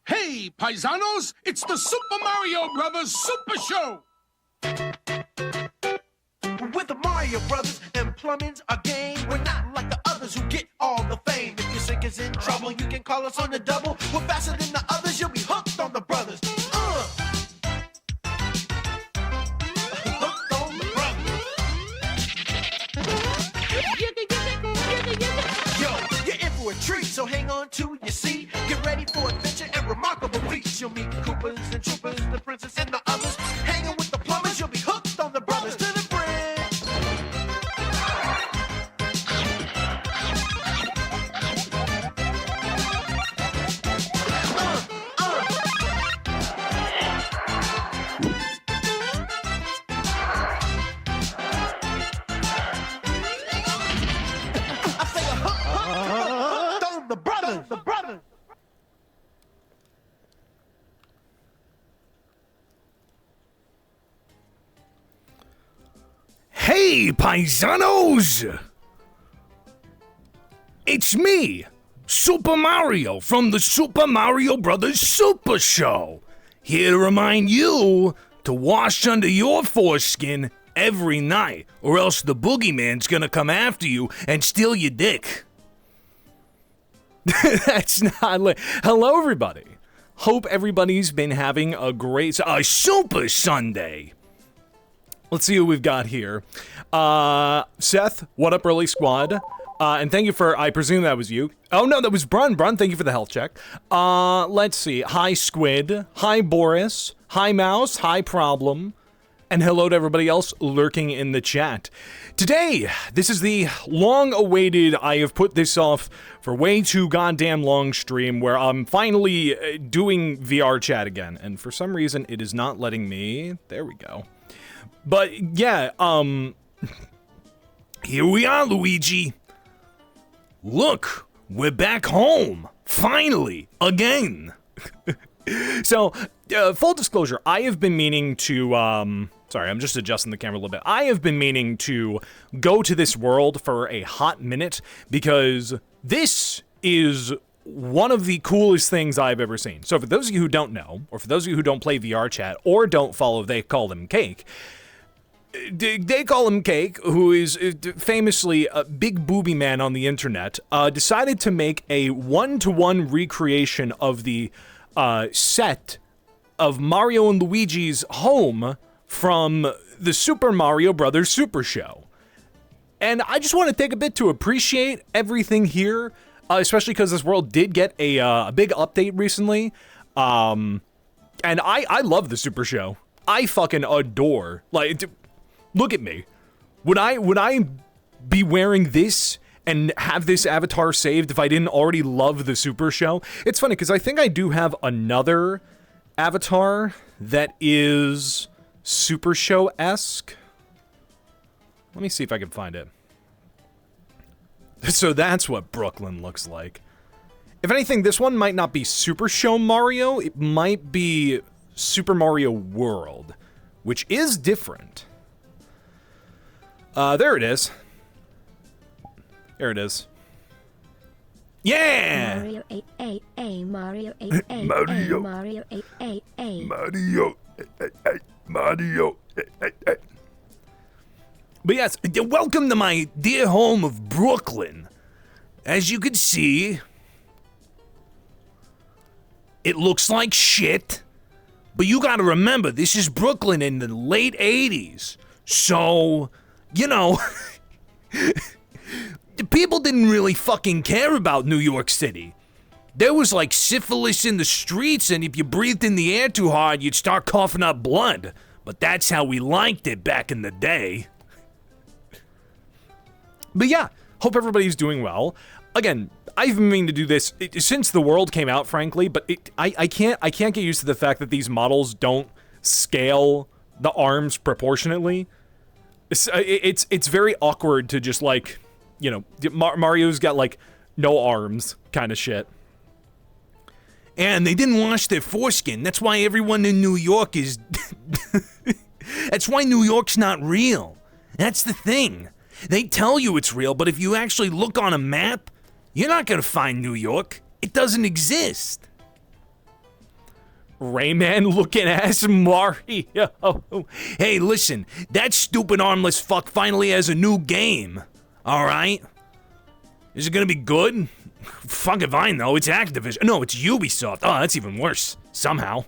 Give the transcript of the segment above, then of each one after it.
Hey, Paisanos, it's the Super Mario Brothers Super Show! With the Mario Brothers and plumbing's our game. We're not like the others who get all the fame. If your sink is in trouble, you can call us on the double. We're faster than the others, you'll be hooked on the brothers. Hooked on the brothers. Yo, you're in for a treat, so hang on to your seat. Get ready for adventure and remarkable feats. You'll meet Koopas and Troopers, the princess and the others. Hanging with the plumbers, you'll be hooked on the brothers. To the Hey, Paisanos! It's me, Super Mario from the Super Mario Brothers Super Show. Here to remind you to wash under your foreskin every night, or else the boogeyman's gonna come after you and steal your dick. That's not hello, everybody. Hope everybody's been having a great Super Sunday. Let's see who we've got here. Seth, what up, early squad? And thank you for, I presume that was you. Oh no, that was Brun. Brun, thank you for the health check. Let's see. Hi, Squid. Hi, Boris. Hi, Mouse. Hi, Problem. And hello to everybody else lurking in the chat. Today, this is the long-awaited, I have put this off for way too goddamn long stream where I'm finally doing VRChat again. And for some reason, it is not letting me. There we go. But yeah, here we are, Luigi. Look, we're back home, finally, again. So, full disclosure, I have been meaning to, sorry, I'm just adjusting the camera a little bit. I have been meaning to go to this world for a hot minute because this is one of the coolest things I've ever seen. So for those of you who don't know, or for those of you who don't play VRChat or don't follow They Call Them Cake, They Call Him Cake, who is famously a big booby man on the internet, decided to make a one-to-one recreation of the set of Mario and Luigi's home from the Super Mario Brothers Super Show. And I just want to take a bit to appreciate everything here, especially because this world did get a big update recently. And I love the Super Show. I fucking adore, like, look at me. Would I be wearing this and have this avatar saved if I didn't already love the Super Show? It's funny because I think I do have another avatar that is Super Show-esque. Let me see if I can find it. So that's what Brooklyn looks like. If anything, this one might not be Super Show Mario. It might be Super Mario World, which is different. There it is. There it is. Yeah! Mario 888, Mario 888, Mario. Mario 888. Mario. Mario. But yes, welcome to my dear home of Brooklyn. As you can see, it looks like shit. But you gotta remember, this is Brooklyn in the late 80s. So, you know, people didn't really fucking care about New York City. There was like syphilis in the streets, and if you breathed in the air too hard, you'd start coughing up blood. But that's how we liked it back in the day. But yeah, hope everybody's doing well. Again, I've been meaning to do this since the world came out, frankly, but I can't get used to the fact that these models don't scale the arms proportionately. It's very awkward to just, like, you know, Mario's got like no arms kind of shit. And they didn't wash their foreskin. That's why everyone in New York is that's why New York's not real. That's the thing. They tell you it's real, but if you actually look on a map, you're not gonna find New York. It doesn't exist. Rayman looking ass Mario. Hey, listen, that stupid armless fuck finally has a new game. Alright? Is it gonna be good? Fuck if I know, it's Activision. No, it's Ubisoft. Oh, that's even worse. Somehow.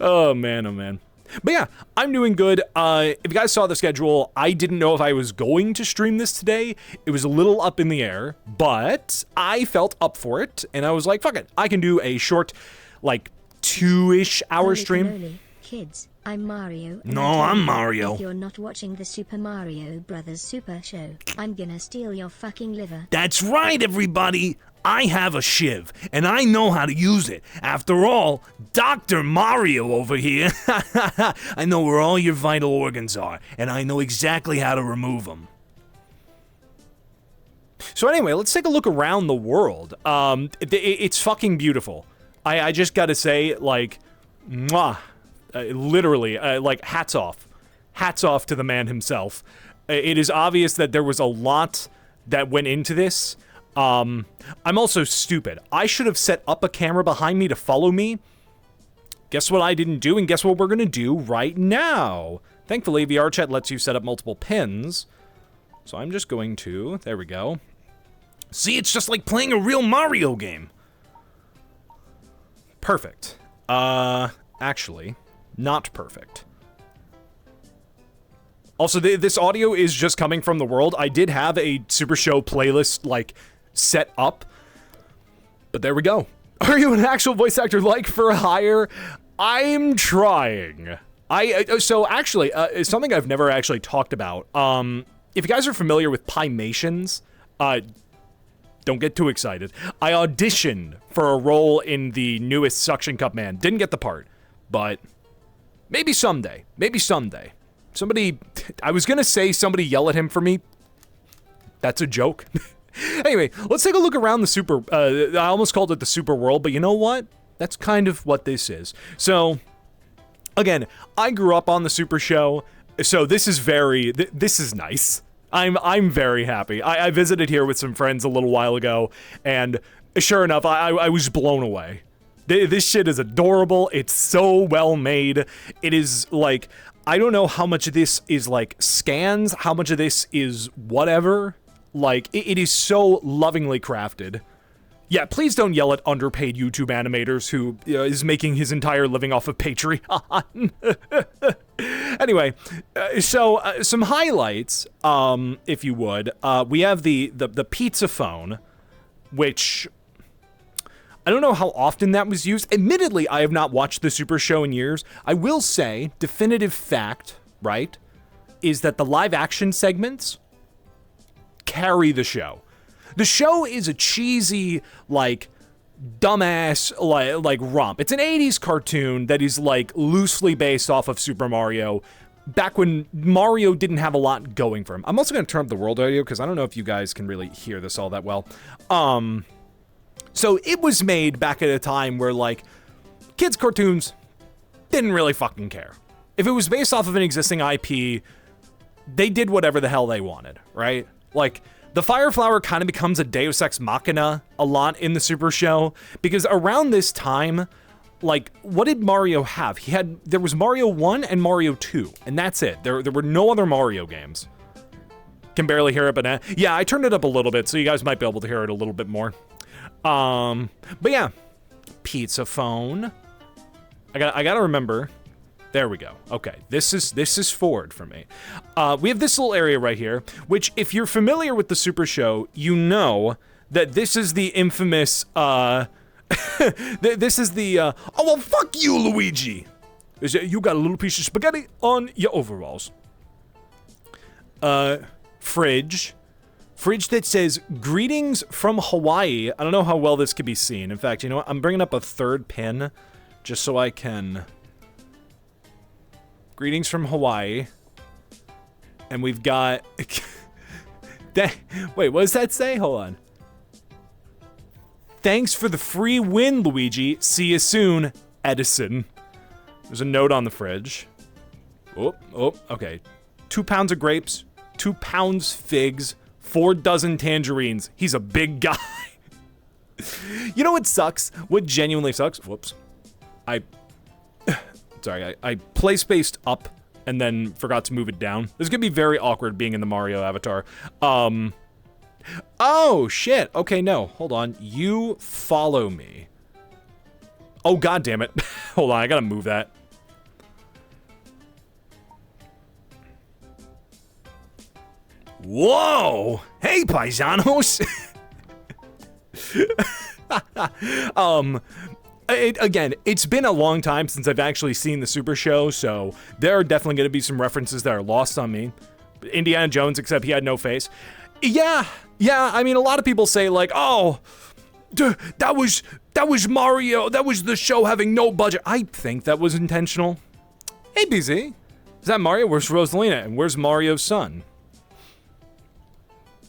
Oh man, oh man. But yeah, I'm doing good. If you guys saw the schedule, I didn't know if I was going to stream this today. It was a little up in the air, but I felt up for it, and I was like, fuck it. I can do a short, like, 2-ish hour Holy stream. cannoli. Kids, I'm Mario. and No, I tell I'm you, Mario. If you're not watching the Super Mario Brothers Super Show, I'm gonna steal your fucking liver. That's right, everybody. I have a shiv, and I know how to use it. After all, Dr. Mario over here. I know where all your vital organs are, and I know exactly how to remove them. So anyway, let's take a look around the world. It's fucking beautiful. I just gotta say, like, mwah. Literally, like, hats off. Hats off to the man himself. It is obvious that there was a lot that went into this. I'm also stupid. I should have set up a camera behind me to follow me. Guess what I didn't do, and guess what we're gonna do right now. Thankfully, VRChat lets you set up multiple pins. So I'm just going to, there we go. See, it's just like playing a real Mario game. Perfect. Actually, not perfect. Also, this audio is just coming from the world. I did have a Super Show playlist, like, set up. But there we go. Are you an actual voice actor like for hire? I'm trying. So actually, something I've never actually talked about. If you guys are familiar with Paisanos, don't get too excited. I auditioned for a role in the newest Suction Cup Man. Didn't get the part, but maybe someday. Maybe someday. Somebody, I was gonna say somebody yell at him for me. That's a joke. Anyway, let's take a look around the super, I almost called it the super world, but you know what? That's kind of what this is. So, again, I grew up on the Super Show, so this is this is nice. I'm very happy. I visited here with some friends a little while ago, and sure enough, I was blown away. This shit is adorable. It's so well made. It is, like, I don't know how much of this is, like, scans, how much of this is whatever. Like, it is so lovingly crafted. Yeah, please don't yell at underpaid YouTube animators who is making his entire living off of Patreon. Anyway, so some highlights, if you would. We have the pizza phone, which I don't know how often that was used. Admittedly, I have not watched the Super Show in years. I will say, definitive fact, right, is that the live action segments carry the show. The show is a cheesy, like, dumbass, like romp. It's an 80s cartoon that is, like, loosely based off of Super Mario, back when Mario didn't have a lot going for him. I'm also going to turn up the world audio, because I don't know if you guys can really hear this all that well. So it was made back at a time where, like, kids' cartoons didn't really fucking care. If it was based off of an existing IP, they did whatever the hell they wanted, right? Like, the Fire Flower kind of becomes a Deus Ex Machina a lot in the Super Show, because around this time, like, what did Mario have? There was Mario 1 and Mario 2, and that's it. There were no other Mario games. Can barely hear it, but yeah, I turned it up a little bit, so you guys might be able to hear it a little bit more. But yeah, pizza phone. I gotta remember. There we go. Okay, this is forward for me. We have this little area right here, which, if you're familiar with the Super Show, you know that this is the infamous, this is the, oh, well, fuck you, Luigi! You got a little piece of spaghetti on your overalls. Fridge that says, greetings from Hawaii. I don't know how well this could be seen. In fact, you know what? I'm bringing up a third pin, just so I can... Greetings from Hawaii. And we've got... Wait, what does that say? Hold on. Thanks for the free win, Luigi. See you soon, Edison. There's a note on the fridge. Oh, okay. 2 pounds of grapes, 2 pounds figs, 4 dozen tangerines. He's a big guy. You know what sucks? What genuinely sucks? Whoops. Sorry, I play spaced up and then forgot to move it down. This is gonna be very awkward being in the Mario avatar. Oh, shit. Okay, no. Hold on. You follow me. Oh, god damn it. Hold on, I gotta move that. Whoa! Hey, Paisanos! Again, it's been a long time since I've actually seen the Super Show, so there are definitely going to be some references that are lost on me. Indiana Jones, except he had no face. Yeah, I mean, a lot of people say, like, oh, that was Mario, that was the show having no budget. I think that was intentional. Hey, BZ, is that Mario? Where's Rosalina? And where's Mario's son?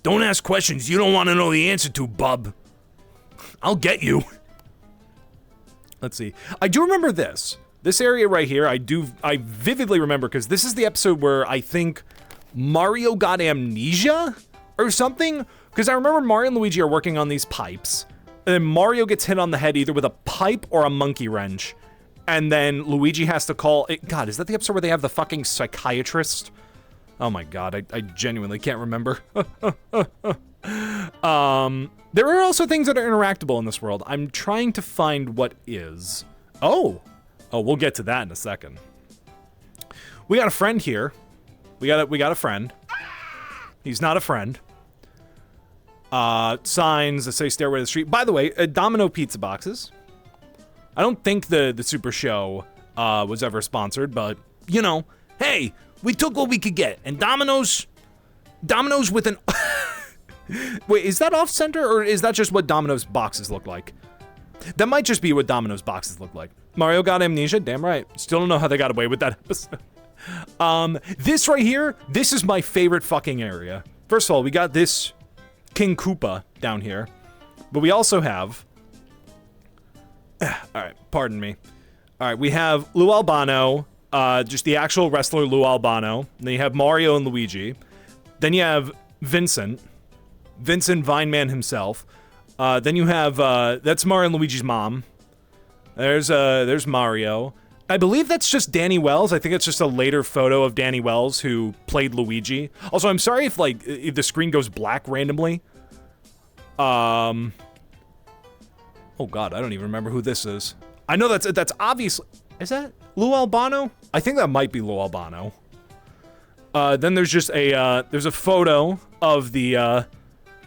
Don't ask questions you don't want to know the answer to, bub. I'll get you. Let's see. I do remember this. This area right here, I vividly remember, because this is the episode where I think Mario got amnesia or something. Because I remember Mario and Luigi are working on these pipes. And then Mario gets hit on the head either with a pipe or a monkey wrench. And then Luigi has to call it. God, is that the episode where they have the fucking psychiatrist? Oh my god, I genuinely can't remember. There are also things that are interactable in this world. I'm trying to find what is. Oh, we'll get to that in a second. We got a friend here. We got a friend. He's not a friend. Signs that say Stairway to the Street. By the way, Domino pizza boxes. I don't think the Super Show was ever sponsored, but you know, hey, we took what we could get, and Domino's with an. Wait, is that off center, or is that just what Domino's boxes look like? That might just be what Domino's boxes look like. Mario got amnesia, damn right. Still don't know how they got away with that episode. This right here, this is my favorite fucking area. First of all, we got this King Koopa down here, but we also have. All right, pardon me. All right, we have Lou Albano, just the actual wrestler Lou Albano. And then you have Mario and Luigi. Then you have Vincent Vineman himself. Then you have that's Mario and Luigi's mom. There's Mario. I believe that's just Danny Wells. I think it's just a later photo of Danny Wells who played Luigi. Also, I'm sorry if if the screen goes black randomly. Oh god, I don't even remember who this is. I know that's obviously. Is that Lou Albano? I think that might be Lou Albano. Then there's just there's a photo of the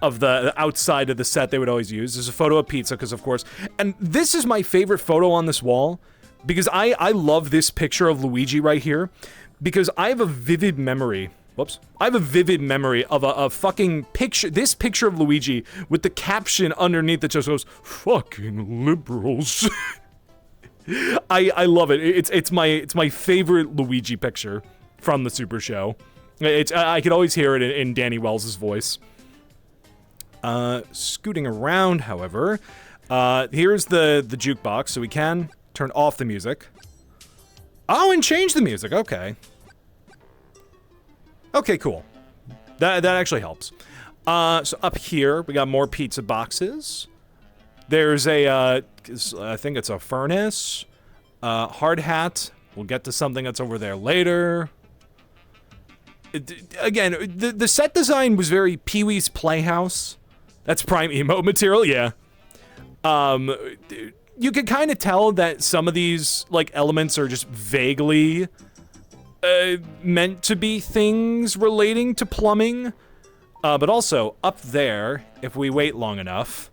outside of the set they would always use. There's a photo of pizza, because of course. And this is my favorite photo on this wall, because I love this picture of Luigi right here, because I have a vivid memory. Whoops. I have a vivid memory of a fucking picture, this picture of Luigi with the caption underneath that just goes, "Fucking liberals." I love it. It's my favorite Luigi picture from the Super Show. I could always hear it in Danny Wells' voice. Scooting around, however, here's the jukebox, so we can turn off the music. Oh, and change the music. Okay. Okay, cool. That actually helps. So up here, we got more pizza boxes. There's I think it's a furnace. Hard hat. We'll get to something that's over there later. Again, the set design was very Pee-wee's Playhouse. That's prime emote material, yeah. You can kind of tell that some of these elements are just vaguely meant to be things relating to plumbing. But also up there, if we wait long enough,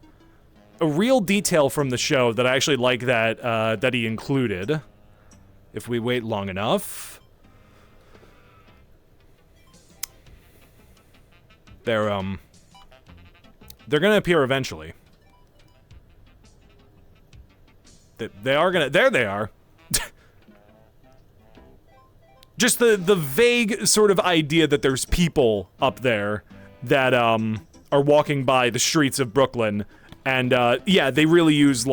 a real detail from the show that I actually like that he included. If we wait long enough, they're gonna appear eventually. They are gonna. There they are. Just the vague sort of idea that there's people up there that are walking by the streets of Brooklyn, and yeah, they really use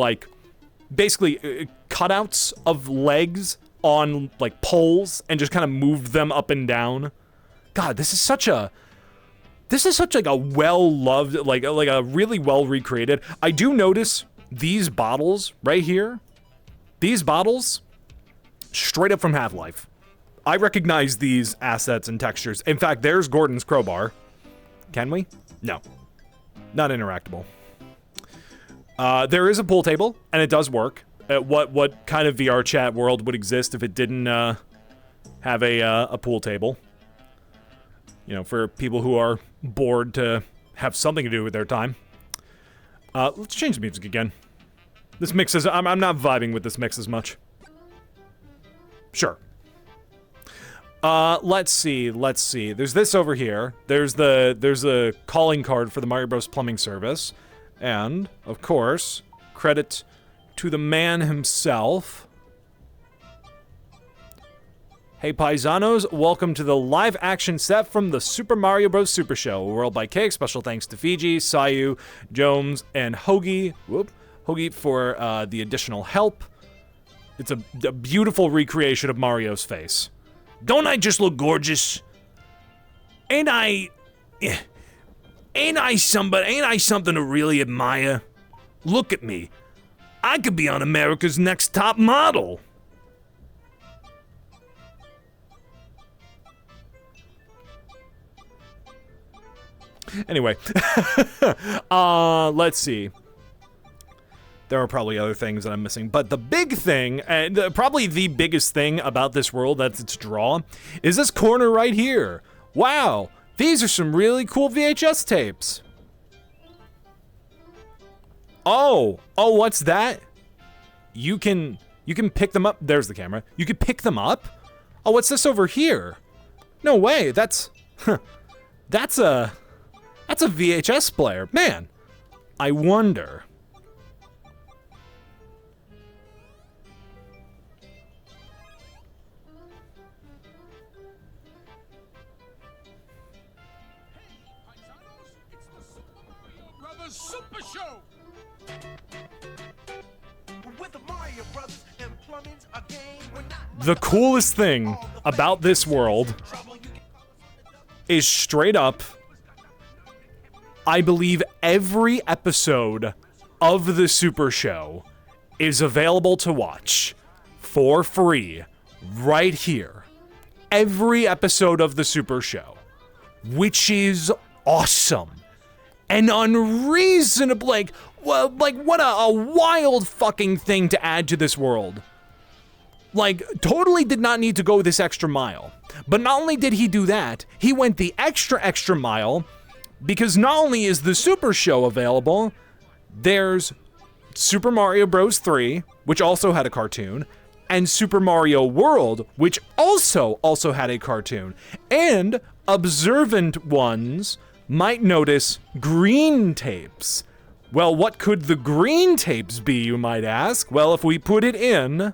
basically cutouts of legs on poles and just kind of move them up and down. God, this is such a well-loved, a really well recreated. I do notice these bottles right here. These bottles, straight up from Half-Life. I recognize these assets and textures. In fact, there's Gordon's crowbar. Can we? No. Not interactable. There is a pool table, and it does work. What kind of VRChat world would exist if it didn't have a pool table? You know, for people who are bored to have something to do with their time. Let's change the music again. This mix is... I'm not vibing with this mix as much. Sure. Let's see. There's this over here. There's a calling card for the Mario Bros. Plumbing service. And, of course, credit to the man himself. Hey Paisanos, welcome to the live action set from the Super Mario Bros. Super Show, World by Cake. Special thanks to Fiji, Sayu, Jones, and Hoagie. Hoagie for the additional help. It's a beautiful recreation of Mario's face. Don't I just look gorgeous? Ain't I something to really admire? Look at me. I could be on America's Next Top Model. Anyway, let's see. There are probably other things that I'm missing, but the big thing, and probably the biggest thing about this world that's its draw, is this corner right here. Wow, these are some really cool VHS tapes. Oh, what's that? You can pick them up. There's the camera. You can pick them up? Oh, what's this over here? No way, that's a VHS player. Man, I wonder. Super Show! With the Mario Brothers and plumbing's a game. We're not The coolest thing about this world is straight up, I believe every episode of the Super Show is available to watch for free right here. Every episode of the Super Show, which is awesome. And unreasonable, like what a wild fucking thing to add to this world. Like, totally did not need to go this extra mile. But not only did he do that, he went the extra mile, because not only is the Super Show available, there's Super Mario Bros. 3, which also had a cartoon, and Super Mario World, which also had a cartoon. And observant ones might notice green tapes. Well, what could the green tapes be, you might ask? Well, if we put it in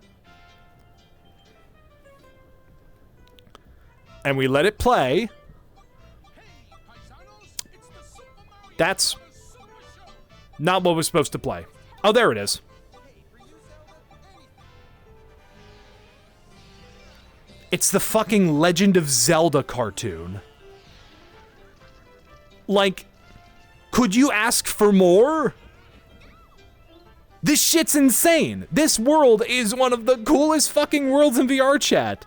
and we let it play, that's not what was supposed to play. Oh, there it is. It's the fucking Legend of Zelda cartoon. Like, could you ask for more? This shit's insane. This world is one of the coolest fucking worlds in VRChat.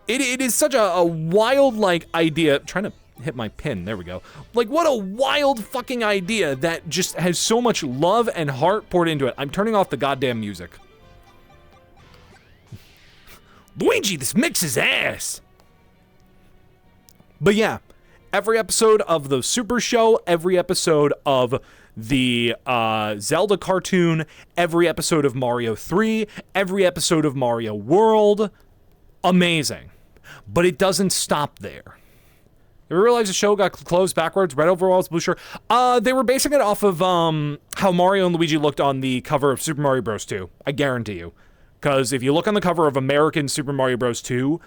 It is such a wild, like, idea. I'm trying to hit my pin. There we go. Like, what a wild fucking idea that just has so much love and heart poured into it. I'm turning off the goddamn music. Luigi, this mix is ass. But yeah. Every episode of the Super Show, every episode of the Zelda cartoon, every episode of Mario 3, every episode of Mario World. Amazing. But it doesn't stop there. You realize the show got clothes backwards, red overalls, blue shirt? They were basing it off of how Mario and Luigi looked on the cover of Super Mario Bros. 2. I guarantee you. Because if you look on the cover of American Super Mario Bros. 2,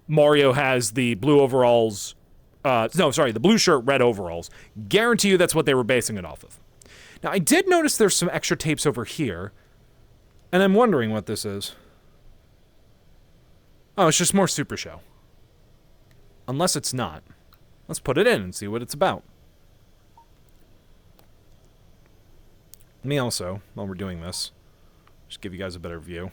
Mario has the blue overalls... the blue shirt, red overalls. Guarantee you that's what they were basing it off of. Now, I did notice there's some extra tapes over here, and I'm wondering what this is. Oh, it's just more Super Show. Unless it's not. Let's put it in and see what it's about. Let me also, while we're doing this, Just give you guys a better view.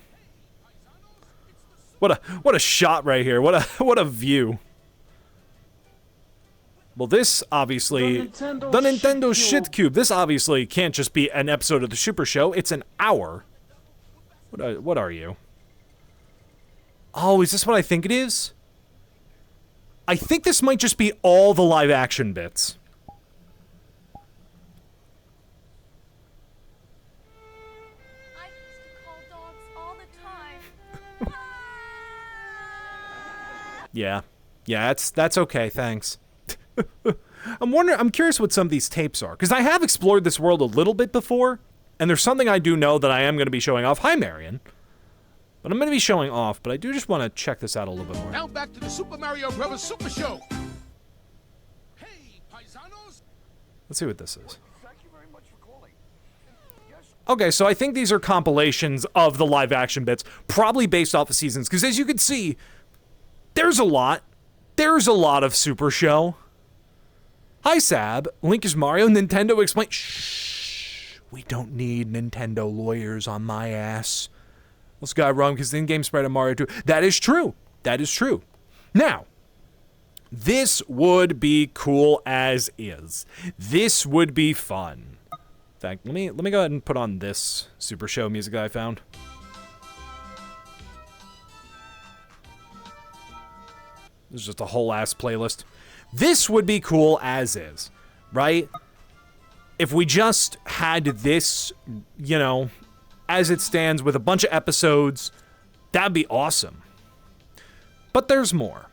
What a shot right here. What a view. Well, this obviously the Nintendo Shit Cube. This obviously can't just be an episode of the Super Show. It's an hour. What are you? Oh, is this what I think it is? I think this might just be all the live action bits. I used to call dogs all the time. Yeah, that's okay, thanks. I'm curious what some of these tapes are, because I have explored this world a little bit before, and there's something I do know that I am going to be showing off. Hi, Marion. But I'm going to be showing off, but I do just want to check this out a little bit more. Now back to the Super Mario Brothers Super Show. Hey, Paisanos. Let's see what this is. Okay, so I think these are compilations of the live action bits, probably based off of seasons, because as you can see, there's a lot. There's a lot of Super Show. Hi, Sab. Link is Mario. Nintendo explain. Shh. We don't need Nintendo lawyers on my ass. This guy wrong because the in-game sprite of Mario 2. That is true. That is true. Now, this would be cool as is. This would be fun. In fact, let me go ahead and put on this Super Show music that I found. This is just a whole ass playlist. This would be cool as is, right? If we just had this, you know, as it stands with a bunch of episodes, that'd be awesome. But there's more.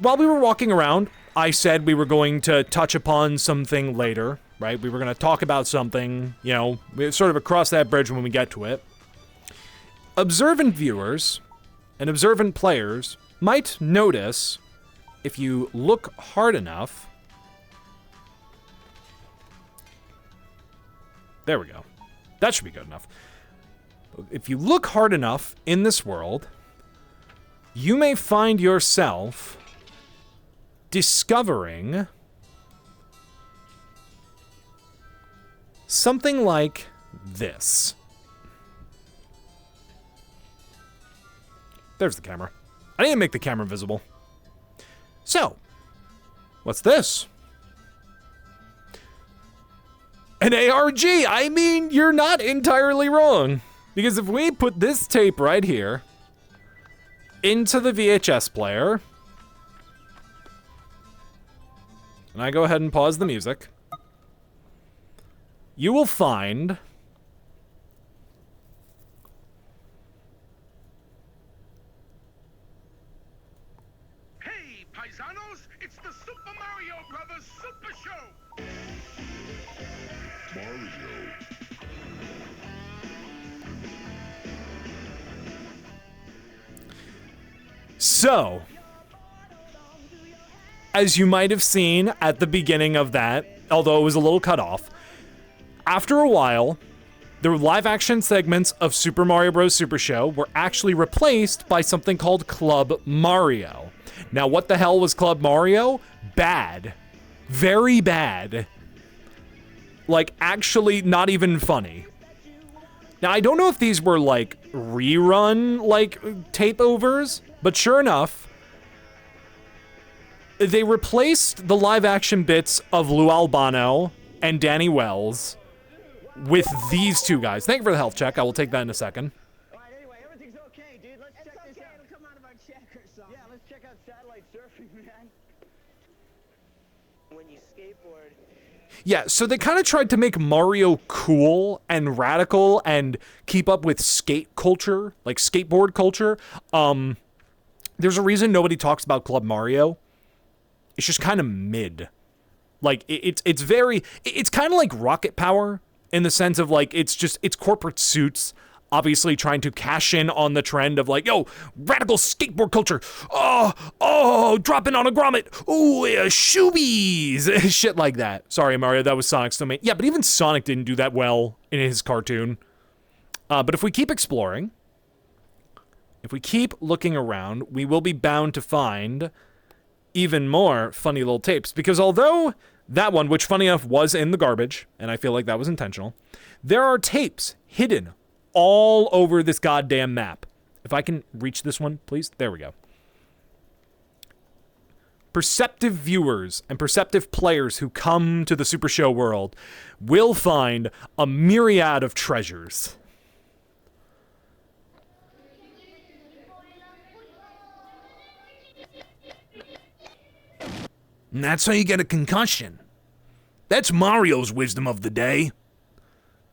While we were walking around, I said we were going to touch upon something later, right? We were going to talk about something, you know, sort of across that bridge when we get to it. Observant viewers and observant players might notice, if you look hard enough, there we go. That should be good enough. If you look hard enough in this world, you may find yourself discovering something like this. There's the camera. I need to make the camera visible. So, what's this? An ARG! I mean, you're not entirely wrong. Because if we put this tape right here into the VHS player, and I go ahead and pause the music, you will find Paisanos, it's the Super Mario Brothers Super Show! So, as you might have seen at the beginning of that, although it was a little cut off, after a while, the live action segments of Super Mario Bros. Super Show were actually replaced by something called Club Mario. Now, what the hell was Club Mario? Bad. Very bad. Like, actually not even funny. Now, I don't know if these were, like, rerun, like, tape overs, but sure enough, they replaced the live-action bits of Lou Albano and Danny Wells with these two guys. Thank you for the health check. I will take that in a second. All right, anyway, everything's okay, dude. Let's check this out. It'll come out of our check or something. Yeah, let's check out satellite surfing, man. When you skateboard. Yeah, so they kind of tried to make Mario cool and radical and keep up with skate culture, like skateboard culture. There's a reason nobody talks about Club Mario. It's just kind of mid. Like, it's kind of like Rocket Power in the sense of, like, it's corporate suits obviously trying to cash in on the trend of, like, yo, radical skateboard culture. Oh, dropping on a grommet. Ooh, shoobies. Shit like that. Sorry, Mario, that was Sonic's domain. Yeah, but even Sonic didn't do that well in his cartoon. But if we keep exploring, if we keep looking around, we will be bound to find even more funny little tapes. Because although that one, which funny enough was in the garbage, and I feel like that was intentional. There are tapes hidden all over this goddamn map. If I can reach this one, please. There we go. Perceptive viewers and perceptive players who come to the Super Show world will find a myriad of treasures. And that's how you get a concussion. That's Mario's wisdom of the day.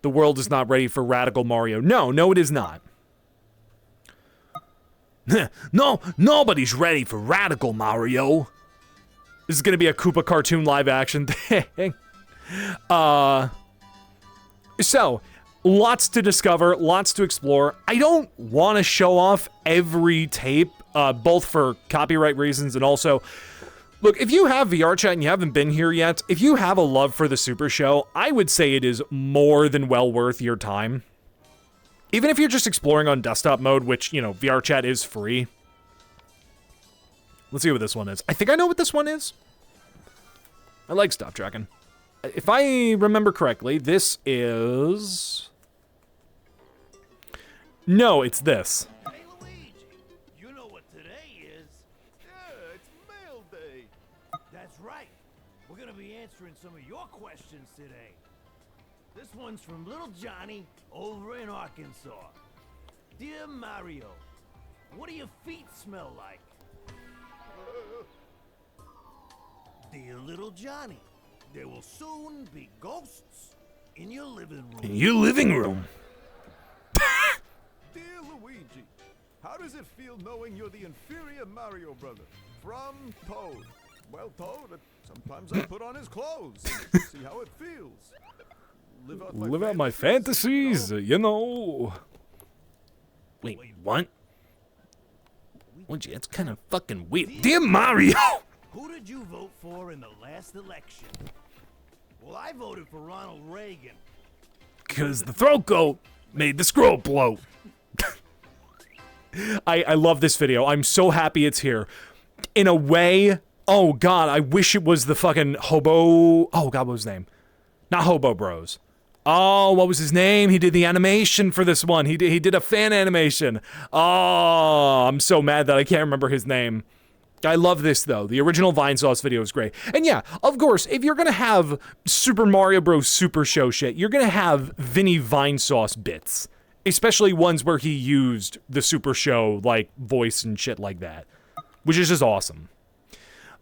The world is not ready for radical Mario. No, it is not. No, nobody's ready for radical Mario. This is gonna be a Koopa cartoon live action thing. So, lots to discover, lots to explore. I don't want to show off every tape, both for copyright reasons and also... Look, if you have VRChat and you haven't been here yet, if you have a love for the Super Show, I would say it is more than well worth your time. Even if you're just exploring on desktop mode, which, you know, VRChat is free. Let's see what this one is. I think I know what this one is. I like stop tracking. If I remember correctly, this is... No, it's this. Hey, Luigi, you know what today is? Yeah, it's mail day. That's right. We're gonna be answering some of your questions today. This one's from little Johnny over in Arkansas. Dear Mario, what do your feet smell like? Dear little Johnny, there will soon be ghosts in your living room. In your living room. Dear Luigi, how does it feel knowing you're the inferior Mario brother from Toad? Well, Toad, sometimes I put on his clothes and see how it feels. Live out my fantasies, you know. Wait, what? Luigi, that's kind of fucking weird. Dear Mario! Who did you vote for in the last election? Well, I voted for Ronald Reagan. Because the throat goat made the scroll bloat. I love this video. I'm so happy it's here. In a way, oh god, I wish it was the fucking Hobo... Oh god, what was his name? Not Hobo Bros. Oh, what was his name? He did the animation for this one. He did a fan animation. Oh, I'm so mad that I can't remember his name. I love this, though. The original Vinesauce video is great. And yeah, of course, if you're gonna have Super Mario Bros. Super Show shit, you're gonna have Vinny Vinesauce bits. Especially ones where he used the Super Show, like, voice and shit like that. Which is just awesome.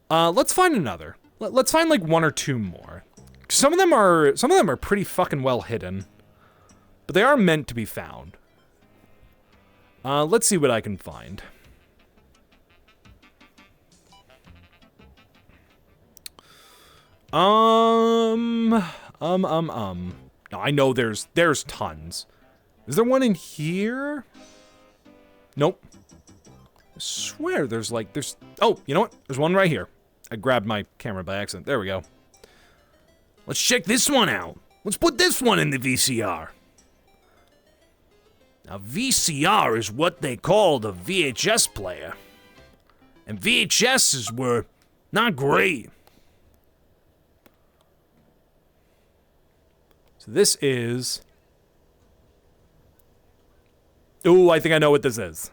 Let's find another. Let's find, like, one or two more. Some of them are pretty fucking well hidden. But they are meant to be found. Let's see what I can find. No, I know there's tons. Is there one in here? Nope. I swear there's... Oh, you know what? There's one right here. I grabbed my camera by accident. There we go. Let's check this one out. Let's put this one in the VCR. Now, VCR is what they called a VHS player. And VHSs were not great. So this is... Ooh, I think I know what this is.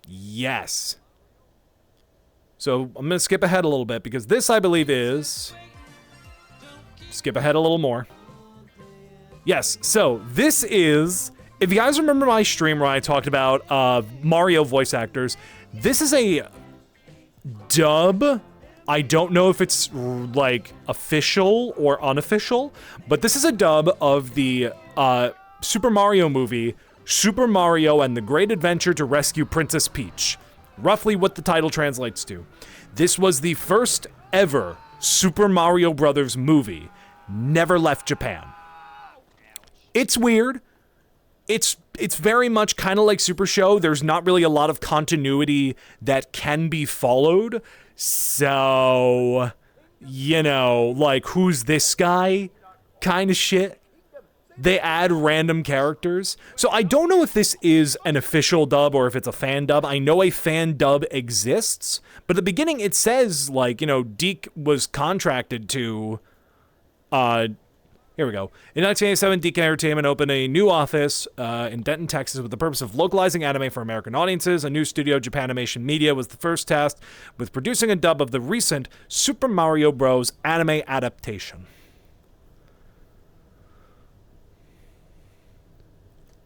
Yes. So I'm gonna skip ahead a little bit because this, I believe, is... Skip ahead a little more. Yes, so this is... If you guys remember my stream where I talked about Mario voice actors, this is a dub. I don't know if it's, like, official or unofficial, but this is a dub of the Super Mario movie, Super Mario and the Great Adventure to Rescue Princess Peach. Roughly what the title translates to. This was the first ever Super Mario Brothers movie. Never left Japan. It's weird. It's very much kind of like Super Show. There's not really a lot of continuity that can be followed. So, you know, like, who's this guy kind of shit. they add random characters. So I don't know if this is an official dub or if it's a fan dub. I know a fan dub exists, but at the beginning it says, like, you know, Deke was contracted to, here we go. In 1987, Deke Entertainment opened a new office in Denton, Texas, with the purpose of localizing anime for American audiences. A new studio, Japanimation Media, was the first tasked with producing a dub of the recent Super Mario Bros. Anime adaptation.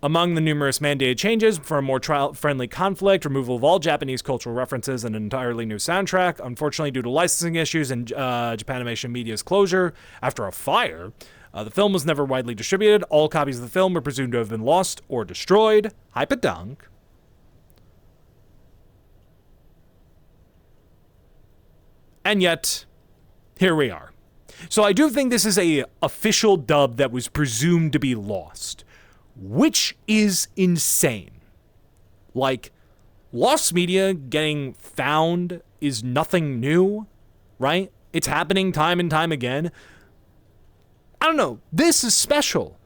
Among the numerous mandated changes for a more child-friendly conflict, removal of all Japanese cultural references, and an entirely new soundtrack. Unfortunately, due to licensing issues and Japanimation Media's closure after a fire, the film was never widely distributed. All copies of the film were presumed to have been lost or destroyed. Hypadunk. And yet, here we are. So I do think this is a official dub that was presumed to be lost, which is insane. Like, lost media getting found is nothing new, right? It's happening time and time again. I don't know. This is special.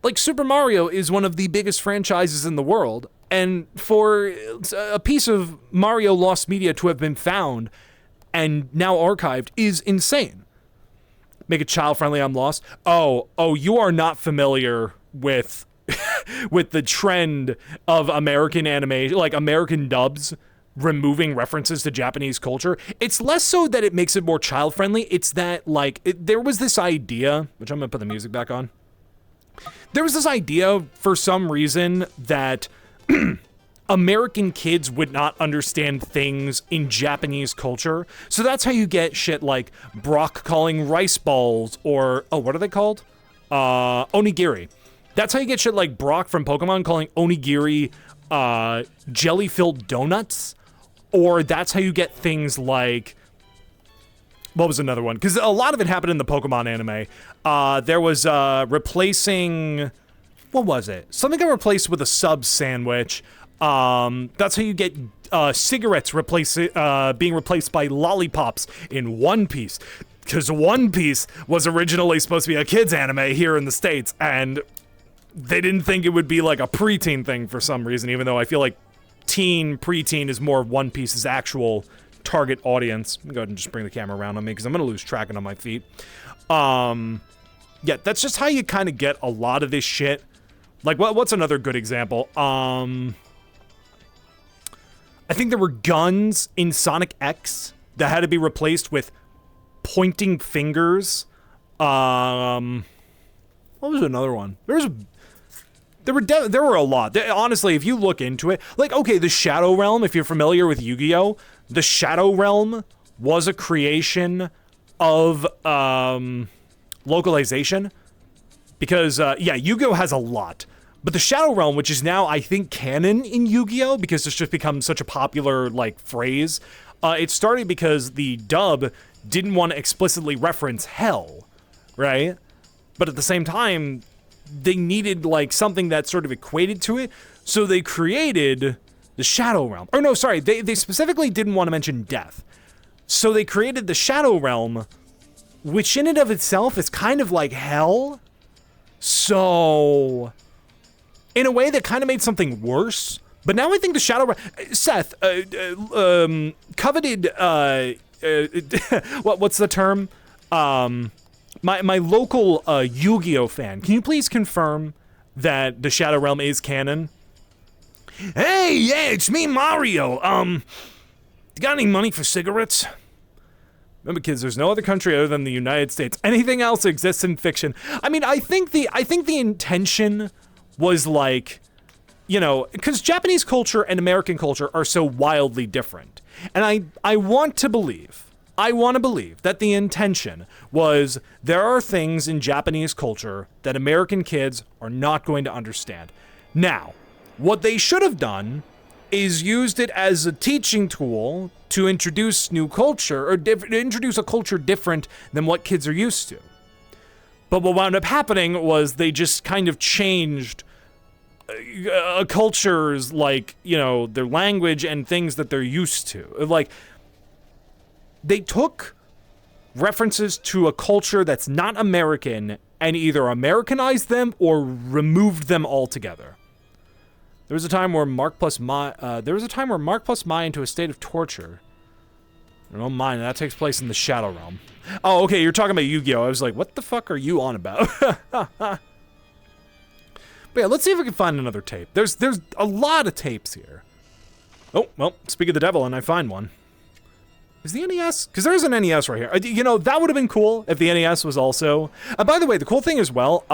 Like, Super Mario is one of the biggest franchises in the world, and for a piece of Mario lost media to have been found and now archived is insane. Make it child-friendly, I'm lost. Oh, you are not familiar with with the trend of American animation, like American dubs removing references to Japanese culture. It's less so that it makes it more child-friendly. It's that, like, there was this idea, which I'm going to put the music back on. There was this idea, for some reason, that American kids would not understand things in Japanese culture. So that's how you get shit like Brock calling rice balls, or, what are they called? Onigiri. That's how you get shit like Brock from Pokemon calling onigiri jelly-filled donuts. Or that's how you get things like... What was another one? Because a lot of it happened in the Pokemon anime. There was replacing... What was it? Something got replaced with a sub sandwich. That's how you get cigarettes being replaced by lollipops in One Piece. Because One Piece was originally supposed to be a kids anime here in the States, and they didn't think it would be like a preteen thing for some reason, even though I feel like preteen is more One Piece's actual target audience. Let me go ahead and just bring the camera around on me because I'm going to lose tracking on my feet. Yeah, that's just how you kind of get a lot of this shit. Like, what's another good example? I think there were guns in Sonic X that had to be replaced with pointing fingers. What was another one? There were a lot. Honestly, if you look into it, like, okay, the Shadow Realm, if you're familiar with Yu-Gi-Oh!, the Shadow Realm was a creation of localization. Because, yeah, Yu-Gi-Oh! Has a lot. But the Shadow Realm, which is now, I think, canon in Yu-Gi-Oh! Because it's just become such a popular, like, phrase, it started because the dub didn't want to explicitly reference hell, right? But at the same time, they needed, like, something that sort of equated to it, so they created the Shadow Realm. Or no, sorry, they specifically didn't want to mention death. So they created the Shadow Realm, which in and of itself is kind of like hell. So, in a way that kind of made something worse. But now I think the Shadow Realm... Seth, coveted... what's the term? My local Yu-Gi-Oh! Fan, can you please confirm that the Shadow Realm is canon? Hey, yeah, it's me, Mario. You got any money for cigarettes? Remember, kids, there's no other country other than the United States. Anything else exists in fiction. I mean, I think the intention was like, you know, because Japanese culture and American culture are so wildly different. And I want to believe that the intention was there are things in Japanese culture that American kids are not going to understand. Now, what they should have done is used it as a teaching tool to introduce new culture, or introduce a culture different than what kids are used to. But what wound up happening was they just kind of changed a culture's, like, you know, their language and things that they're used to. Like, they took references to a culture that's not American and either Americanized them or removed them altogether. There was a time where Mark plus Mai into a state of torture. Don't mind, that takes place in the Shadow Realm. Oh, okay, you're talking about Yu-Gi-Oh! I was like, what the fuck are you on about? But yeah, let's see if we can find another tape. There's a lot of tapes here. Oh, well, speak of the devil, and I find one. Is the NES? Because there's an NES right here. You know, that would have been cool if the NES was also... by the way, the cool thing as well,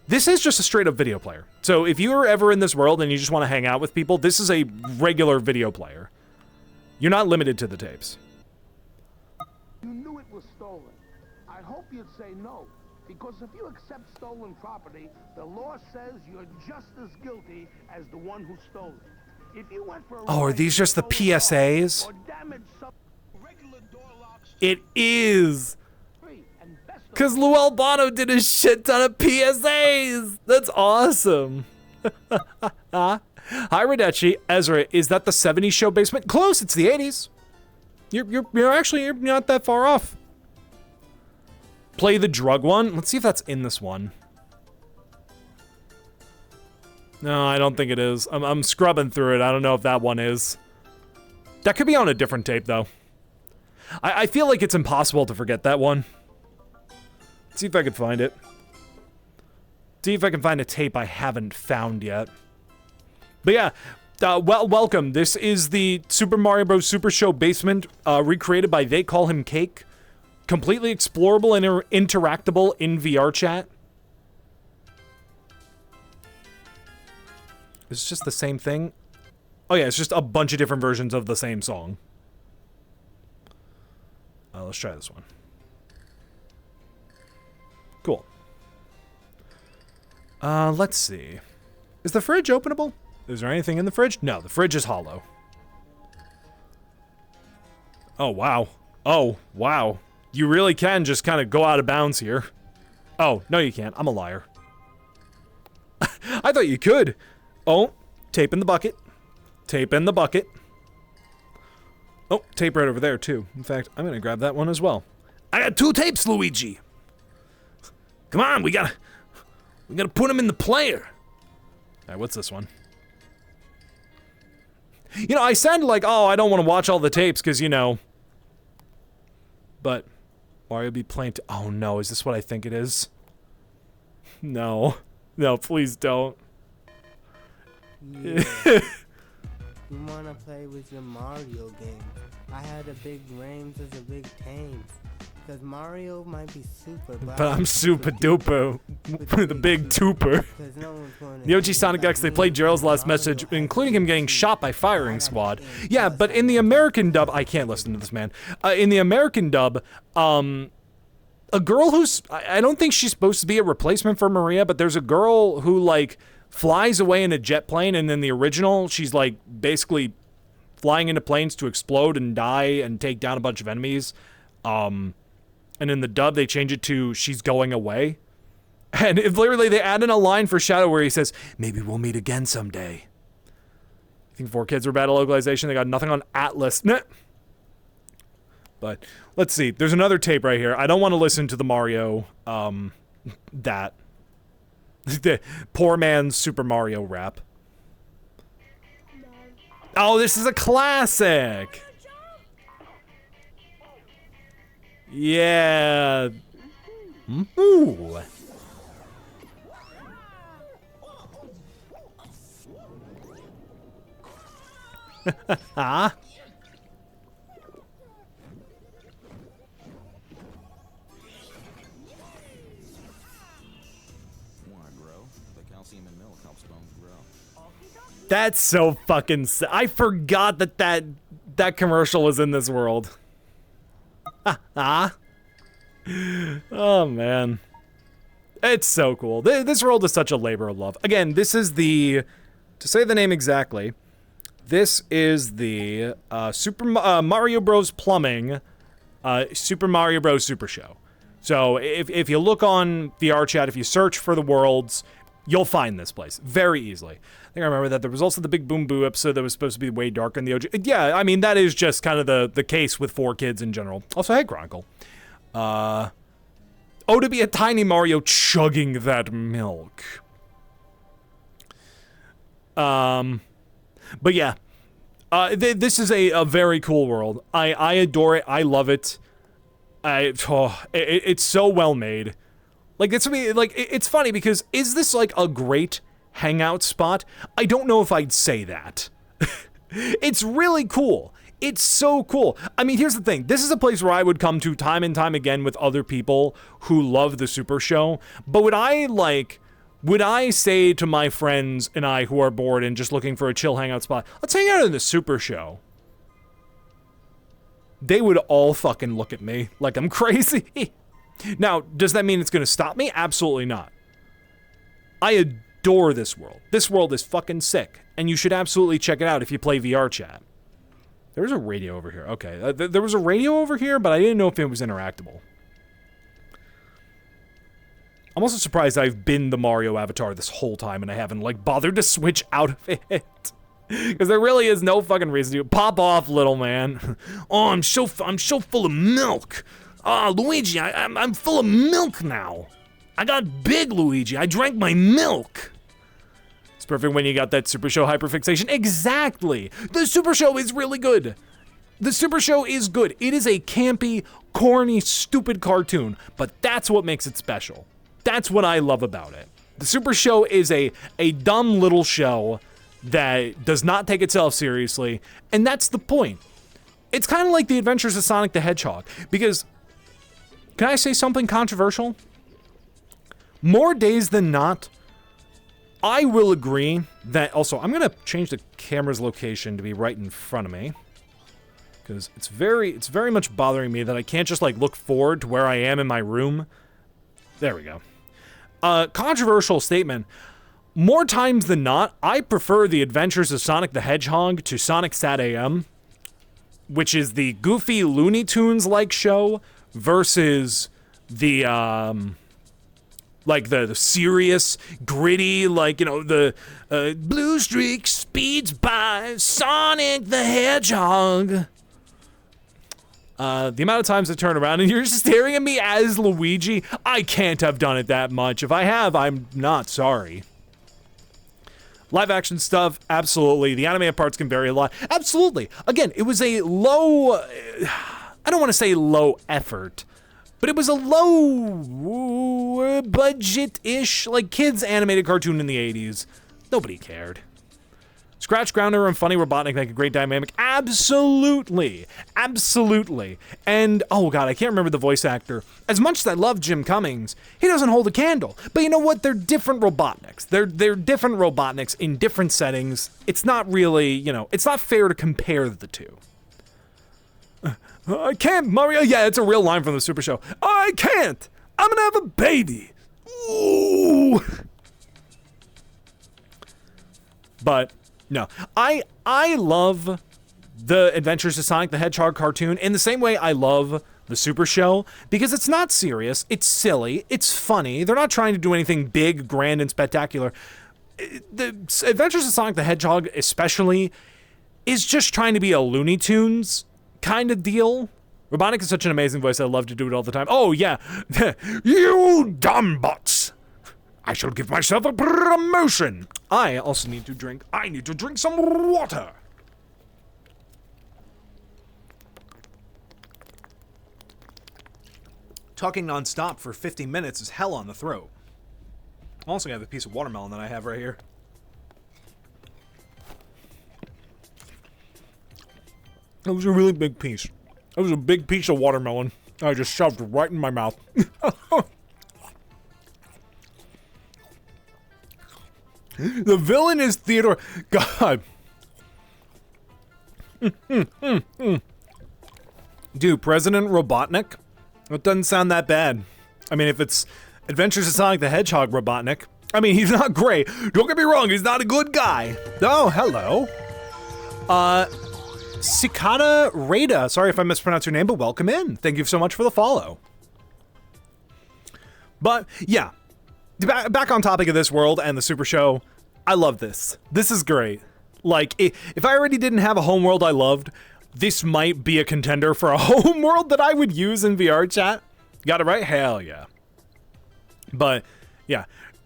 this is just a straight-up video player. So if you're ever in this world and you just want to hang out with people, this is a regular video player. You're not limited to the tapes. You knew it was stolen. I hope you'd say no, because if you accept stolen property, the law says you're just as guilty as the one who stole it. If you went for a Oh, are these just the PSAs? It is! Because Lou Albano did a shit ton of PSAs! That's awesome! Hi, Radechi. Ezra, is that the 70s show basement? Close, it's the 80s. You're not that far off. Play the drug one? Let's see if that's in this one. No, I don't think it is. I'm scrubbing through it. I don't know if that one is. That could be on a different tape, though. I feel like it's impossible to forget that one. Let's see if I can find it. See if I can find a tape I haven't found yet. But yeah, welcome. This is the Super Mario Bros. Super Show basement, recreated by They Call Him Cake. Completely explorable and interactable in VRChat. It's just the same thing. Oh yeah, it's just a bunch of different versions of the same song. Let's try this one. Cool. Let's see. Is the fridge openable? Is there anything in the fridge? No, the fridge is hollow. Oh, wow. Oh, wow. You really can just kind of go out of bounds here. Oh, no you can't. I'm a liar. I thought you could. Oh, tape in the bucket. Tape in the bucket. Oh, tape right over there, too. In fact, I'm gonna grab that one as well. I got 2 tapes, Luigi! Come on, we gotta put them in the player. Alright, what's this one? You know, I sound like, oh, I don't want to watch all the tapes, because, you know... But, Mario be playing to... Oh, no, is this what I think it is? No. No, please don't. Yeah. You wanna play with your Mario game. I had a big Rames as a big Tames. Because Mario might be super, but I'm super duper. The big tuper. The OG Sonic X, they played Gerald's last message, including him getting shot by firing squad. Yeah, but in the American dub, I can't listen to this man. In the American dub, a girl who's, I don't think she's supposed to be a replacement for Maria, but there's a girl who, like, flies away in a jet plane, and in the original, she's, like, basically flying into planes to explode and die and take down a bunch of enemies. And in the dub, they change it to she's going away. And if literally they add in a line for Shadow where he says, maybe we'll meet again someday. I think 4Kids were bad at localization. They got nothing on Atlas. Nah. But let's see. There's another tape right here. I don't want to listen to the Mario, that. The poor man's Super Mario rap. Oh, this is a classic. Yeah. Ooh. Huh? That's so fucking I forgot that commercial was in this world. Oh man, it's so cool. This world is such a labor of love. Again, this is the, to say the name exactly, this is the Super Mario Bros. Plumbing Super Mario Bros. Super Show. So if you look on VRChat, if you search for the worlds, you'll find this place very easily. I think I remember that there was also the Big Boom Boo episode that was supposed to be way darker in the OG. Yeah, I mean, that is just kind of the case with 4Kids in general. Also, hey, Chronicle. Oh, Oh, to be a tiny Mario chugging that milk. But yeah, this is a very cool world. I adore it. I love it. It's so well made. Like, it's funny because is this like a great hangout spot? I don't know if I'd say that. It's really cool. It's so cool. I mean, here's the thing. This is a place where I would come to time and time again with other people who love the Super Show. But would I say to my friends and I who are bored and just looking for a chill hangout spot, let's hang out in the Super Show? They would all fucking look at me like I'm crazy. Now, does that mean it's going to stop me? Absolutely not. I adore this world. This world is fucking sick. And you should absolutely check it out if you play VRChat. There's a radio over here. Okay, there was a radio over here, but I didn't know if it was interactable. I'm also surprised I've been the Mario avatar this whole time and I haven't, like, bothered to switch out of it. Because there really is no fucking reason to. Pop off, little man. Oh, I'm so full of milk. Oh, Luigi, I'm full of milk now. I got big, Luigi. I drank my milk. It's perfect when you got that Super Show hyperfixation. Exactly. The Super Show is really good. The Super Show is good. It is a campy, corny, stupid cartoon, but that's what makes it special. That's what I love about it. The Super Show is a dumb little show that does not take itself seriously, and that's the point. It's kind of like the Adventures of Sonic the Hedgehog, because, can I say something controversial? More days than not, I will agree that, also, I'm going to change the camera's location to be right in front of me, because it's very much bothering me that I can't just, like, look forward to where I am in my room. There we go. Controversial statement. More times than not, I prefer the Adventures of Sonic the Hedgehog to Sonic Sat AM, which is the goofy Looney Tunes-like show, versus the, like the serious, gritty, like, you know, the blue streak speeds by Sonic the Hedgehog. The amount of times I turn around and you're staring at me as Luigi, I can't have done it that much. If I have, I'm not sorry. Live action stuff, absolutely. The animated parts can vary a lot. Absolutely. Again, it was a low, I don't want to say low effort, but it was a low budget-ish, like, kids animated cartoon in the 80s. Nobody cared. Scratch, Grounder, and Funny Robotnik make a great dynamic. Absolutely. Absolutely. And, oh god, I can't remember the voice actor. As much as I love Jim Cummings, he doesn't hold a candle. But you know what? They're different Robotniks. They're different Robotniks in different settings. It's not really, you know, it's not fair to compare the two. I can't, Mario. Yeah, it's a real line from the Super Show. I can't. I'm gonna have a baby. Ooh. But no, I love the Adventures of Sonic the Hedgehog cartoon in the same way I love the Super Show, because it's not serious, it's silly, it's funny. They're not trying to do anything big, grand, and spectacular. The Adventures of Sonic the Hedgehog, especially, is just trying to be a Looney Tunes kind of deal. Robotnik is such an amazing voice, I love to do it all the time. Oh, yeah. You dumb butts. I shall give myself a promotion. I also need to drink. I need to drink some water. Talking nonstop for 50 minutes is hell on the throat. I also have a piece of watermelon that I have right here. That was a really big piece. That was a big piece of watermelon. I just shoved right in my mouth. The villain is Theodore. God. Dude, President Robotnik? It doesn't sound that bad. I mean, if it's Adventures of Sonic the Hedgehog Robotnik, I mean, he's not great. Don't get me wrong, he's not a good guy. Oh, hello. Cicada Rada. Sorry if I mispronounced your name, but welcome in. Thank you so much for the follow. But, yeah. Back on topic of this world and the Super Show, I love this. This is great. Like, if I already didn't have a homeworld I loved, this might be a contender for a homeworld that I would use in VRChat. Got it right? Hell yeah. But, yeah.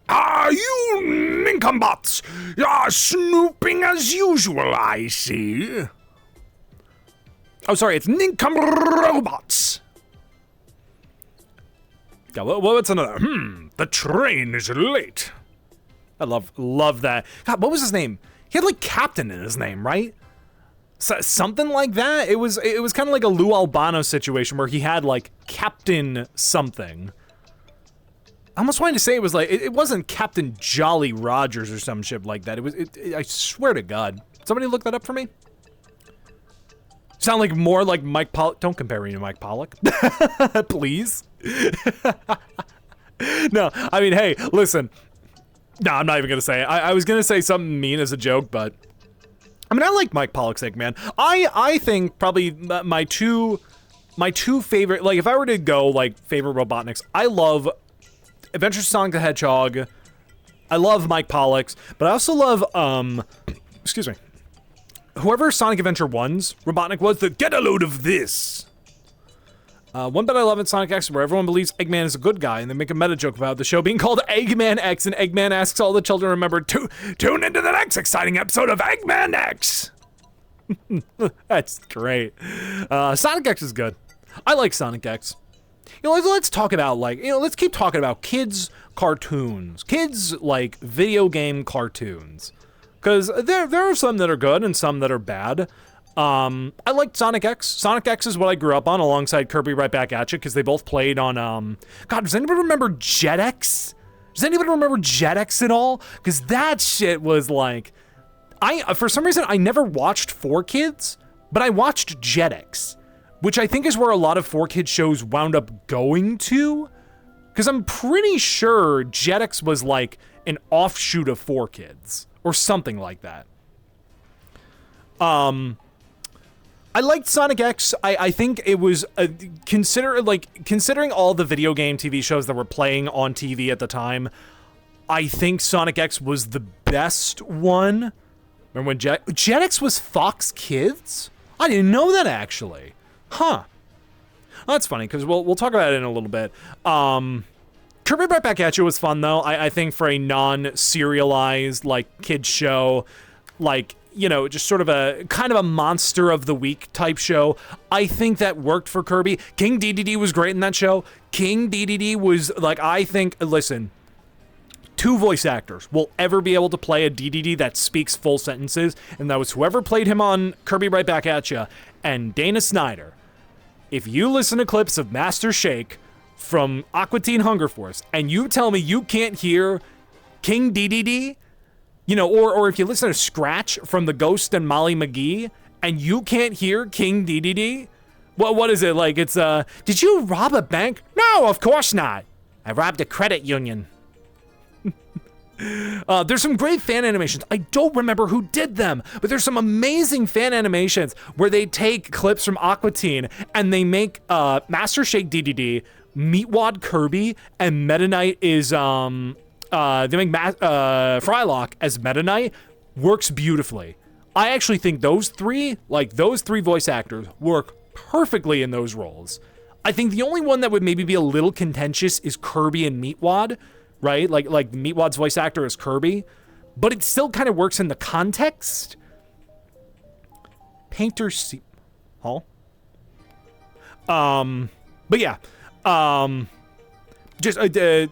Ah, you nincompoops! You're snooping as usual, I see. Oh, sorry, it's nincomrobots. Yeah, what's another? The train is late. I love that. God, what was his name? He had like Captain in his name, right? Something like that. It was kind of like a Lou Albano situation where he had like Captain something. I almost wanted to say it was like it wasn't Captain Jolly Rogers or some shit like that. I swear to God. Somebody look that up for me. Sound like more like Mike Pollock. Don't compare me to Mike Pollock, please. No, I mean, hey, listen. No, I'm not even gonna say it. I was gonna say something mean as a joke, but I mean, I like Mike Pollock's Eggman. I think probably my two favorite, like if I were to go like favorite Robotniks, I love Adventures of Sonic the Hedgehog. I love Mike Pollock's, but I also love excuse me, whoever Sonic Adventure 1's Robotnik was, the get a load of this. One bit I love in Sonic X where everyone believes Eggman is a good guy and they make a meta joke about the show being called Eggman X, and Eggman asks all the children to remember to tune into the next exciting episode of Eggman X. That's great. Sonic X is good. I like Sonic X. You know, let's talk about like, you know, let's keep talking about kids cartoons. Kids like video game cartoons. Because there are some that are good and some that are bad. I liked Sonic X. Sonic X is what I grew up on alongside Kirby Right Back At You, because they both played on, God, does anybody remember Jetix? Does anybody remember Jetix at all? Because that shit was like, for some reason, I never watched 4Kids, but I watched Jetix, which I think is where a lot of 4Kids shows wound up going to, because I'm pretty sure Jetix was like an offshoot of 4Kids, or something like that. I liked Sonic X. I think it was considering all the video game TV shows that were playing on TV at the time, I think Sonic X was the best one. Remember when Jetix was Fox Kids? I didn't know that actually. Huh. That's funny because we'll talk about it in a little bit. Kirby Right Back At You was fun though. I think for a non-serialized like kids show, like, you know, just sort of a kind of a monster of the week type show, I think that worked for Kirby. King DDD was great in that show. King DDD was like, I think, listen, 2 voice actors will ever be able to play a DDD that speaks full sentences, and that was whoever played him on Kirby Right Back At You and Dana Snyder. If you listen to clips of Master Shake from Aqua Teen Hunger Force and you tell me you can't hear King DDD, you know, or if you listen to Scratch from The Ghost and Molly McGee and you can't hear King DDD, well, what is it like? It's did you rob a bank? No, of course not. I robbed a credit union. There's some great fan animations. I don't remember who did them, but there's some amazing fan animations where they take clips from Aqua Teen and they make Master Shake DDD, Meatwad Kirby, and Meta Knight is they make Frylock as Meta Knight. Works beautifully. I actually think those three voice actors work perfectly in those roles. I think the only one that would maybe be a little contentious is Kirby and Meatwad, right? Like Meatwad's voice actor is Kirby, but it still kind of works in the context. Painter C. Hall. But yeah.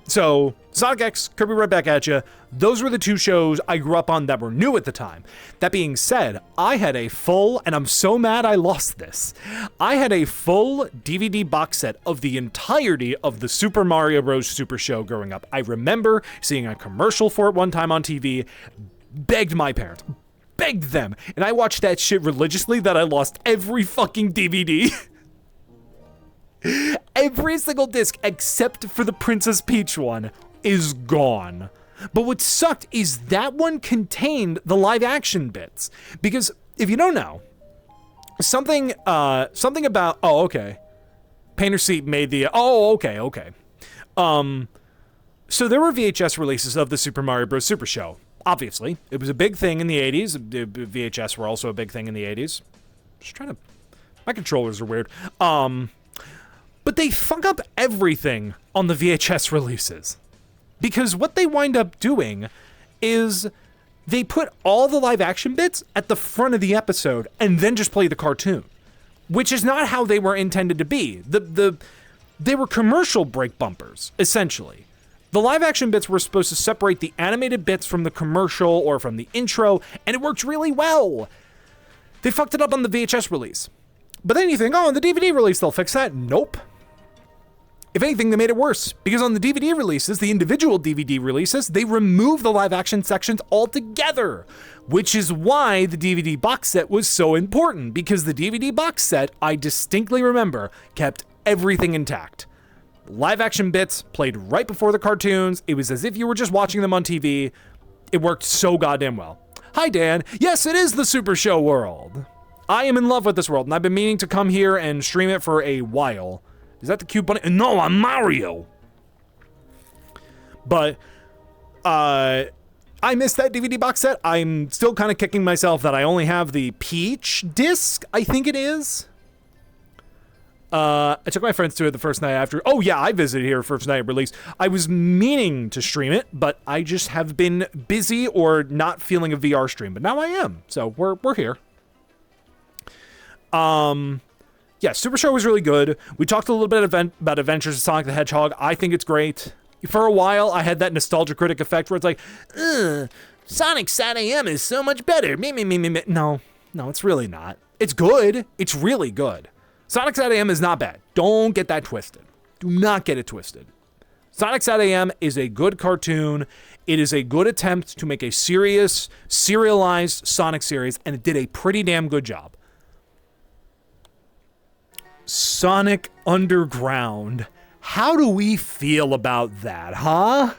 So Sonic X, Kirby Right Back At You, those were the 2 shows I grew up on that were new at the time. That being said, I had a full, and I'm so mad I lost this, I had a full DVD box set of the entirety of the Super Mario Bros. Super Show growing up. I remember seeing a commercial for it one time on TV, begged my parents, begged them, and I watched that shit religiously that I lost every fucking DVD. Every single disc except for the Princess Peach one is gone. But what sucked is that one contained the live action bits. Because if you don't know, something about, Painter Seat made the, okay. So there were VHS releases of the Super Mario Bros. Super Show. Obviously, it was a big thing in the 80s. VHS were also a big thing in the 80s. Just trying to, my controllers are weird. But they fuck up everything on the VHS releases. Because what they wind up doing is they put all the live action bits at the front of the episode and then just play the cartoon, which is not how they were intended to be. They were commercial break bumpers, essentially. The live action bits were supposed to separate the animated bits from the commercial or from the intro, and it worked really well. They fucked it up on the VHS release. But then you think, oh, on the DVD release, they'll fix that. Nope. If anything, they made it worse, because on the DVD releases, the individual DVD releases, they remove the live action sections altogether, which is why the DVD box set was so important, because the DVD box set, I distinctly remember, kept everything intact. Live action bits played right before the cartoons. It was as if you were just watching them on TV. It worked so goddamn well. Hi, Dan. Yes, it is the Super Show world. I am in love with this world, and I've been meaning to come here and stream it for a while. Is that the cute bunny? No, I'm Mario. But I missed that DVD box set. I'm still kind of kicking myself that I only have the Peach disc, I think it is. I took my friends to it the first night after. Oh yeah, I visited here first night of release. I was meaning to stream it, but I just have been busy or not feeling a VR stream. But now I am, so we're here. Yeah, Super Show was really good. We talked a little bit about Adventures of Sonic the Hedgehog. I think it's great. For a while, I had that nostalgia critic effect where it's like, Sonic Sat AM is so much better. Me. No, it's really not. It's good. It's really good. Sonic Sat AM is not bad. Don't get that twisted. Do not get it twisted. Sonic Sat AM is a good cartoon. It is a good attempt to make a serious, serialized Sonic series, and it did a pretty damn good job. Sonic Underground. How do we feel about that, huh?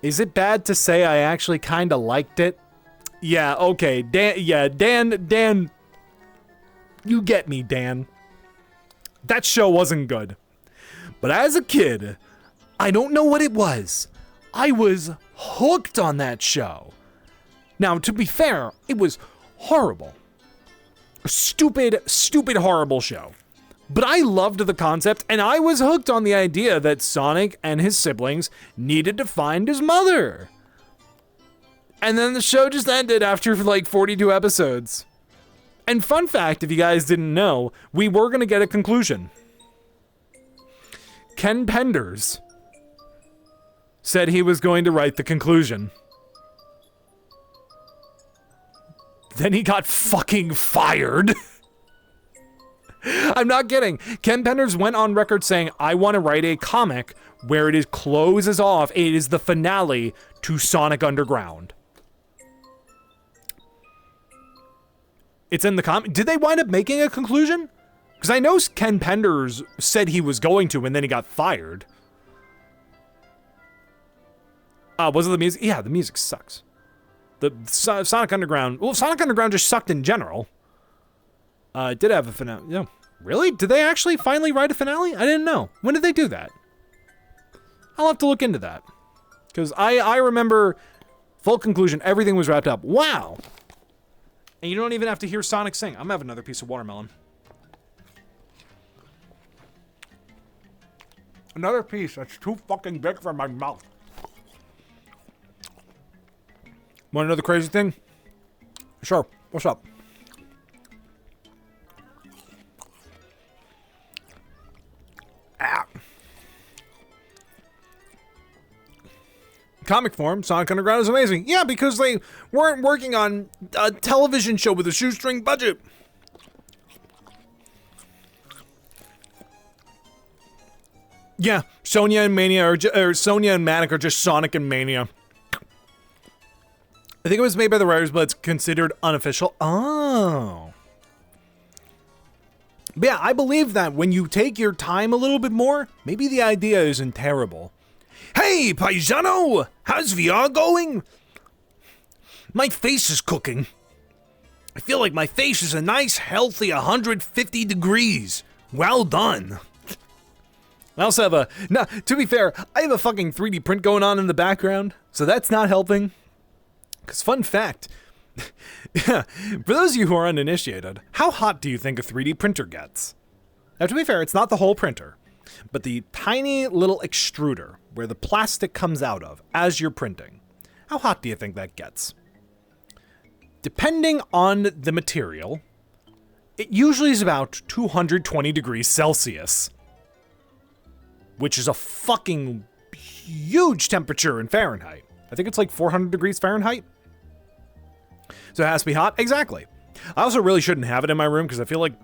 Is it bad to say I actually kind of liked it? Yeah, okay. Dan, you get me, Dan. That show wasn't good. But as a kid, I don't know what it was. I was hooked on that show. Now, to be fair, it was horrible. A stupid, horrible show. But I loved the concept, and I was hooked on the idea that Sonic and his siblings needed to find his mother. And then the show just ended after like 42 episodes. And fun fact, if you guys didn't know, we were going to get a conclusion. Ken Penders said he was going to write the conclusion. Then he got fucking fired. I'm not kidding. Ken Penders went on record saying, I want to write a comic where it closes off. It is the finale to Sonic Underground. It's in the comic. Did they wind up making a conclusion? Because I know Ken Penders said he was going to, and then he got fired. Was it the music? Yeah, the music sucks. The Sonic Underground. Well, Sonic Underground just sucked in general. It did have a finale. Yeah. Really? Did they actually finally write a finale? I didn't know. When did they do that? I'll have to look into that. Because I remember full conclusion. Everything was wrapped up. Wow. And you don't even have to hear Sonic sing. I'm gonna have another piece of watermelon. Another piece that's too fucking big for my mouth. Want another crazy thing? Sure. What's up? Comic form, Sonic Underground is amazing. Yeah, because they weren't working on a television show with a shoestring budget. Yeah, Sonia and Mania or Sonia and Manic are just Sonic and Mania. I think it was made by the writers, but it's considered unofficial. Oh. But yeah, I believe that when you take your time a little bit more, maybe the idea isn't terrible. Hey, Paisano! How's VR going? My face is cooking. I feel like my face is a nice, healthy 150 degrees. Well done. I also have to be fair, I have a fucking 3D print going on in the background, so that's not helping. Because fun fact, for those of you who are uninitiated, how hot do you think a 3D printer gets? Now, to be fair, it's not the whole printer, but the tiny little extruder where the plastic comes out of as you're printing. How hot do you think that gets? Depending on the material, it usually is about 220 degrees Celsius, which is a fucking huge temperature in Fahrenheit. I think it's like 400 degrees Fahrenheit. So it has to be hot? Exactly. I also really shouldn't have it in my room because I feel like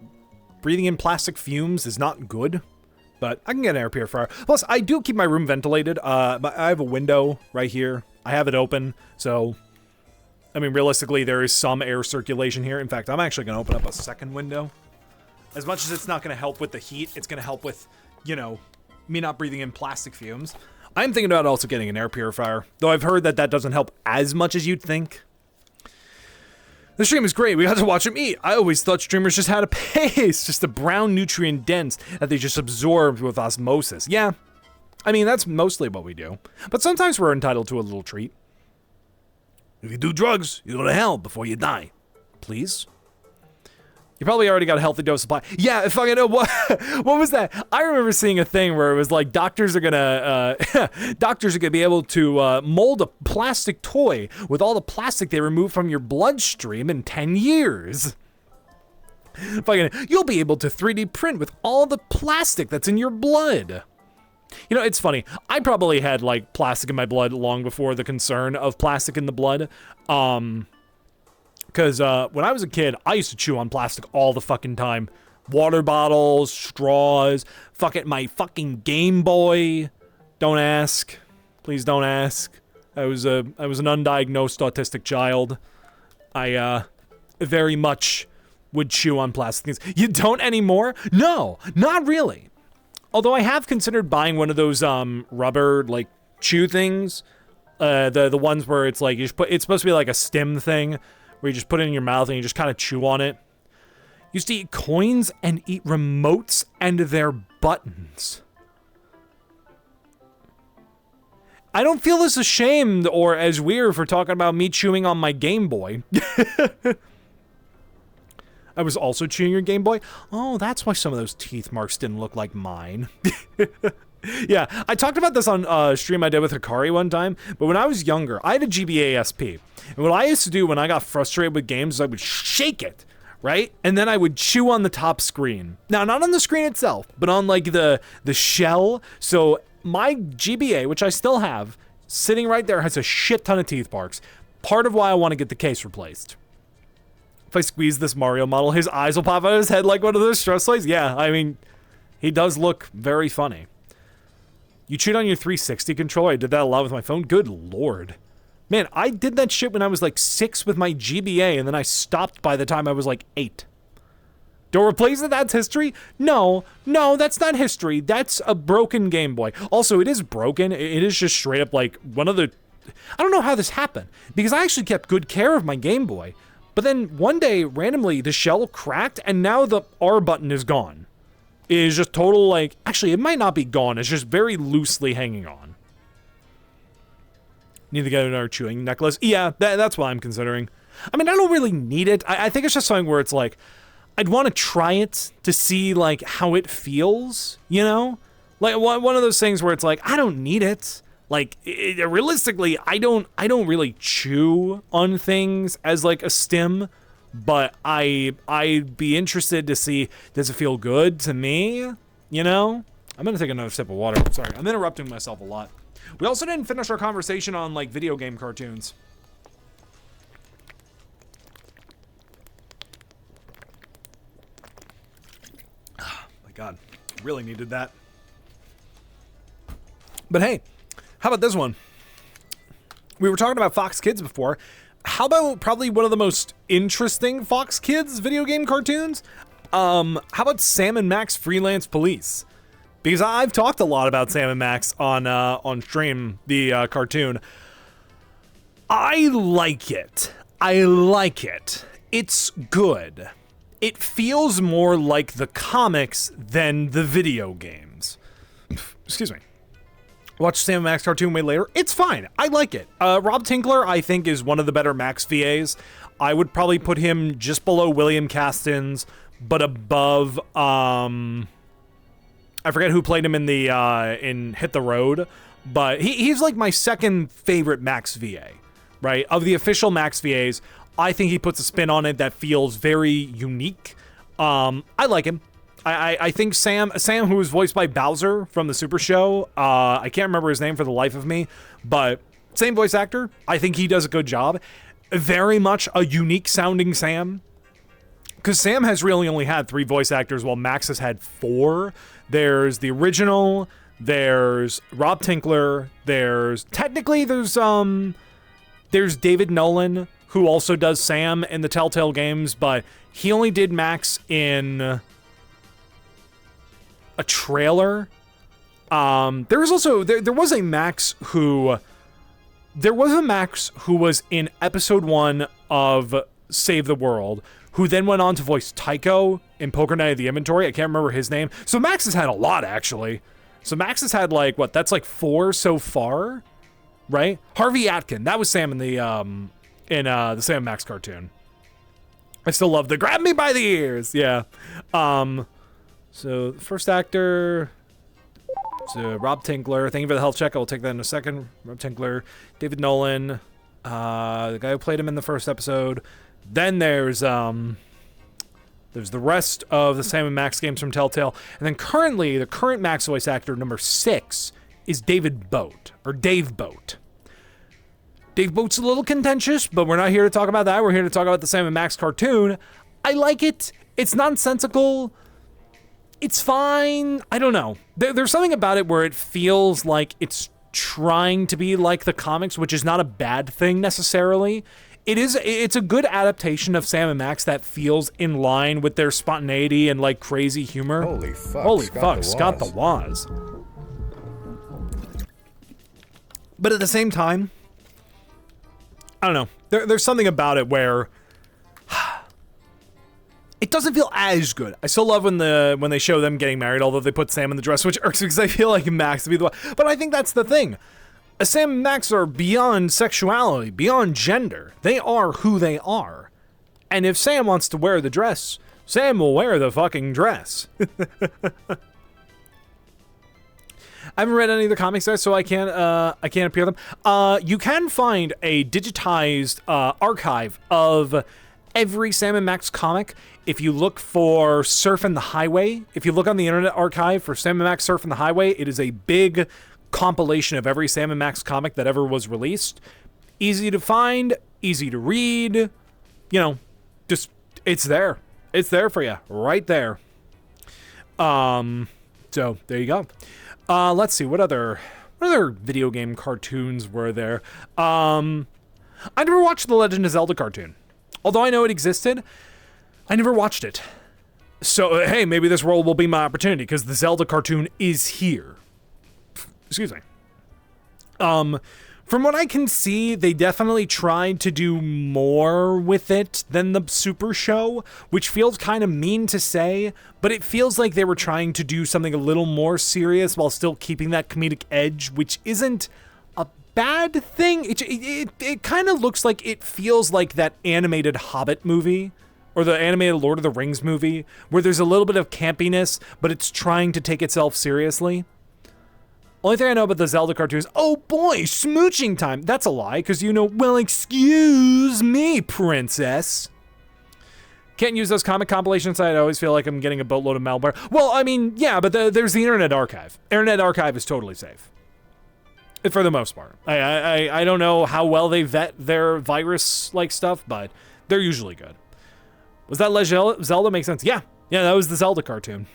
breathing in plastic fumes is not good, but I can get an air purifier. Plus, I do keep my room ventilated. I have a window right here. I have it open, so, I mean, realistically, there is some air circulation here. In fact, I'm actually going to open up a second window. As much as it's not going to help with the heat, it's going to help with, you know, me not breathing in plastic fumes. I'm thinking about also getting an air purifier, though I've heard that that doesn't help as much as you'd think. The stream is great. We got to watch them eat. I always thought streamers just had a paste, just a brown nutrient dense that they just absorbed with osmosis. Yeah, I mean, that's mostly what we do. But sometimes we're entitled to a little treat. If you do drugs, you go to hell before you die. Please? You probably already got a healthy dose of supply. Yeah, if I know what was that? I remember seeing a thing where it was like doctors are gonna be able to mold a plastic toy with all the plastic they remove from your bloodstream in 10 years. You'll be able to 3D print with all the plastic that's in your blood. You know, it's funny. I probably had like plastic in my blood long before the concern of plastic in the blood. Because when I was a kid, I used to chew on plastic all the fucking time. Water bottles, straws, my fucking Game Boy. Don't ask. Please don't ask. I was an undiagnosed autistic child. I very much would chew on plastic things. You don't anymore? No, not really. Although I have considered buying one of those rubber like chew things. The ones where it's like it's supposed to be like a stem thing, where you just put it in your mouth and you just kind of chew on it. Used to eat coins and eat remotes and their buttons. I don't feel as ashamed or as weird for talking about me chewing on my Game Boy. I was also chewing your Game Boy? Oh, that's why some of those teeth marks didn't look like mine. Yeah, I talked about this on a stream I did with Hikari one time, but when I was younger, I had a GBA SP. And what I used to do when I got frustrated with games is I would shake it, right? And then I would chew on the top screen. Now, not on the screen itself, but on like the shell. So my GBA, which I still have, sitting right there has a shit ton of teeth marks. Part of why I want to get the case replaced. If I squeeze this Mario model, his eyes will pop out of his head like one of those stress lights. Yeah, I mean, he does look very funny. You chewed on your 360 controller? I did that a lot with my phone? Good lord. Man, I did that shit when I was like 6 with my GBA, and then I stopped by the time I was like 8. Don't replace it? That's history? No, that's not history. That's a broken Game Boy. Also, it is broken. It is just straight up like one of the... I don't know how this happened, because I actually kept good care of my Game Boy. But then one day, randomly, the shell cracked, and now the R button is gone. It is just total, like... Actually, it might not be gone. It's just very loosely hanging on. Need to get another chewing necklace. Yeah, that's what I'm considering. I mean, I don't really need it. I think it's just something where it's like... I'd want to try it to see, like, how it feels, you know? Like, one of those things where it's like, I don't need it. Like, realistically, I don't really chew on things as, like, a stim... But I'd be interested to see, does it feel good to me? You know? I'm gonna take another sip of water. Sorry, I'm interrupting myself a lot. We also didn't finish our conversation on, like, video game cartoons. Oh, my God. Really needed that. But hey, how about this one? We were talking about Fox Kids before. How about probably one of the most interesting Fox Kids video game cartoons? How about Sam and Max Freelance Police? Because I've talked a lot about Sam and Max on stream, the cartoon. I like it. It's good. It feels more like the comics than the video games. Excuse me. Watch Sam and Max cartoon way later. It's fine. I like it. Rob Tinkler, I think, is one of the better Max VAs. I would probably put him just below William Castens, but above I forget who played him in the in Hit the Road, but he's like my second favorite Max VA, right? Of the official Max VAs, I think he puts a spin on it that feels very unique. I like him. I think Sam, who was voiced by Bowser from the Super Show, I can't remember his name for the life of me, but same voice actor. I think he does a good job. Very much a unique sounding Sam. Because Sam has really only had 3 voice actors while Max has had 4. There's the original, there's Rob Tinkler, there's David Nolan, who also does Sam in the Telltale games, but he only did Max in a trailer. There was a Max who was in episode 1 of Save the World, who then went on to voice Tycho in Poker Night of the Inventory. I can't remember his name. So Max has had a lot, actually. So Max has had that's 4 so far, right? Harvey Atkin, that was Sam in the Sam and Max cartoon. I still love the grab me by the ears. Yeah. So first actor, so Rob Tinkler. Thank you for the health check. I will take that in a second. Rob Tinkler, David Nolan, the guy who played him in the first episode. Then there's the rest of the Sam and Max games from Telltale. And then currently, the current Max voice actor, number 6, is Dave Boat. Dave Boat's a little contentious, but we're not here to talk about that. We're here to talk about the Sam and Max cartoon. I like it. It's nonsensical. It's fine. I don't know. There's something about it where it feels like it's trying to be like the comics, which is not a bad thing necessarily. It's a good adaptation of Sam and Max that feels in line with their spontaneity and crazy humor. Holy fuck, Scott the Woz. But at the same time, I don't know. There's something about it where it doesn't feel as good. I still love when they show them getting married, although they put Sam in the dress, which irks me because I feel like Max would be the one. But I think that's the thing. Sam and Max are beyond sexuality, beyond gender. They are who they are. And if Sam wants to wear the dress, Sam will wear the fucking dress. I haven't read any of the comics there, so I can't appear them. You can find a digitized archive of every Sam and Max comic if you look for Surfin' the Highway. If you look on the Internet Archive for Sam and Max Surfin' the Highway, it is a big compilation of every Sam and Max comic that ever was released. Easy to find, easy to read. Just it's there. It's there for you, right there. So there you go. Let's see, what other video game cartoons were there? I never watched the Legend of Zelda cartoon. Although I know it existed, I never watched it. So, hey, maybe this role will be my opportunity, because the Zelda cartoon is here. Excuse me. From what I can see, they definitely tried to do more with it than the Super Show, which feels kind of mean to say, but it feels like they were trying to do something a little more serious while still keeping that comedic edge, which isn't a bad thing. It kind of looks like it feels like that animated Hobbit movie, or the animated Lord of the Rings movie, where there's a little bit of campiness, but it's trying to take itself seriously. Only thing I know about the Zelda cartoons, oh boy, smooching time. That's a lie, because well, excuse me, princess. Can't use those comic compilations. I always feel like I'm getting a boatload of malware. Well, I mean, yeah, but there's the Internet Archive. Internet Archive is totally safe. For the most part. I don't know how well they vet their virus-like stuff, but they're usually good. Was that Zelda? Makes sense. Yeah, that was the Zelda cartoon.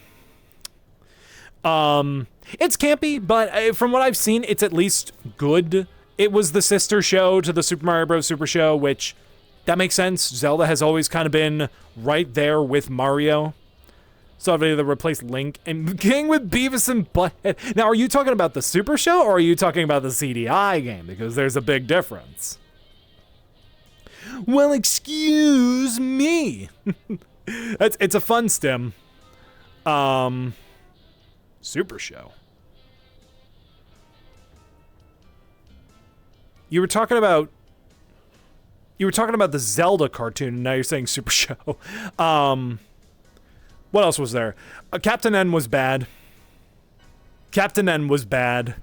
It's campy, but from what I've seen, it's at least good. It was the sister show to the Super Mario Bros. Super Show, which, that makes sense. Zelda has always kind of been right there with Mario. So I've either replaced Link and King with Beavis and Butthead. Now, are you talking about the Super Show, or are you talking about the CDI game? Because there's a big difference. Well, excuse me. It's a fun stim. Super Show. You were talking about the Zelda cartoon, and now you're saying Super Show. What else was there? Captain N was bad. Captain N was bad.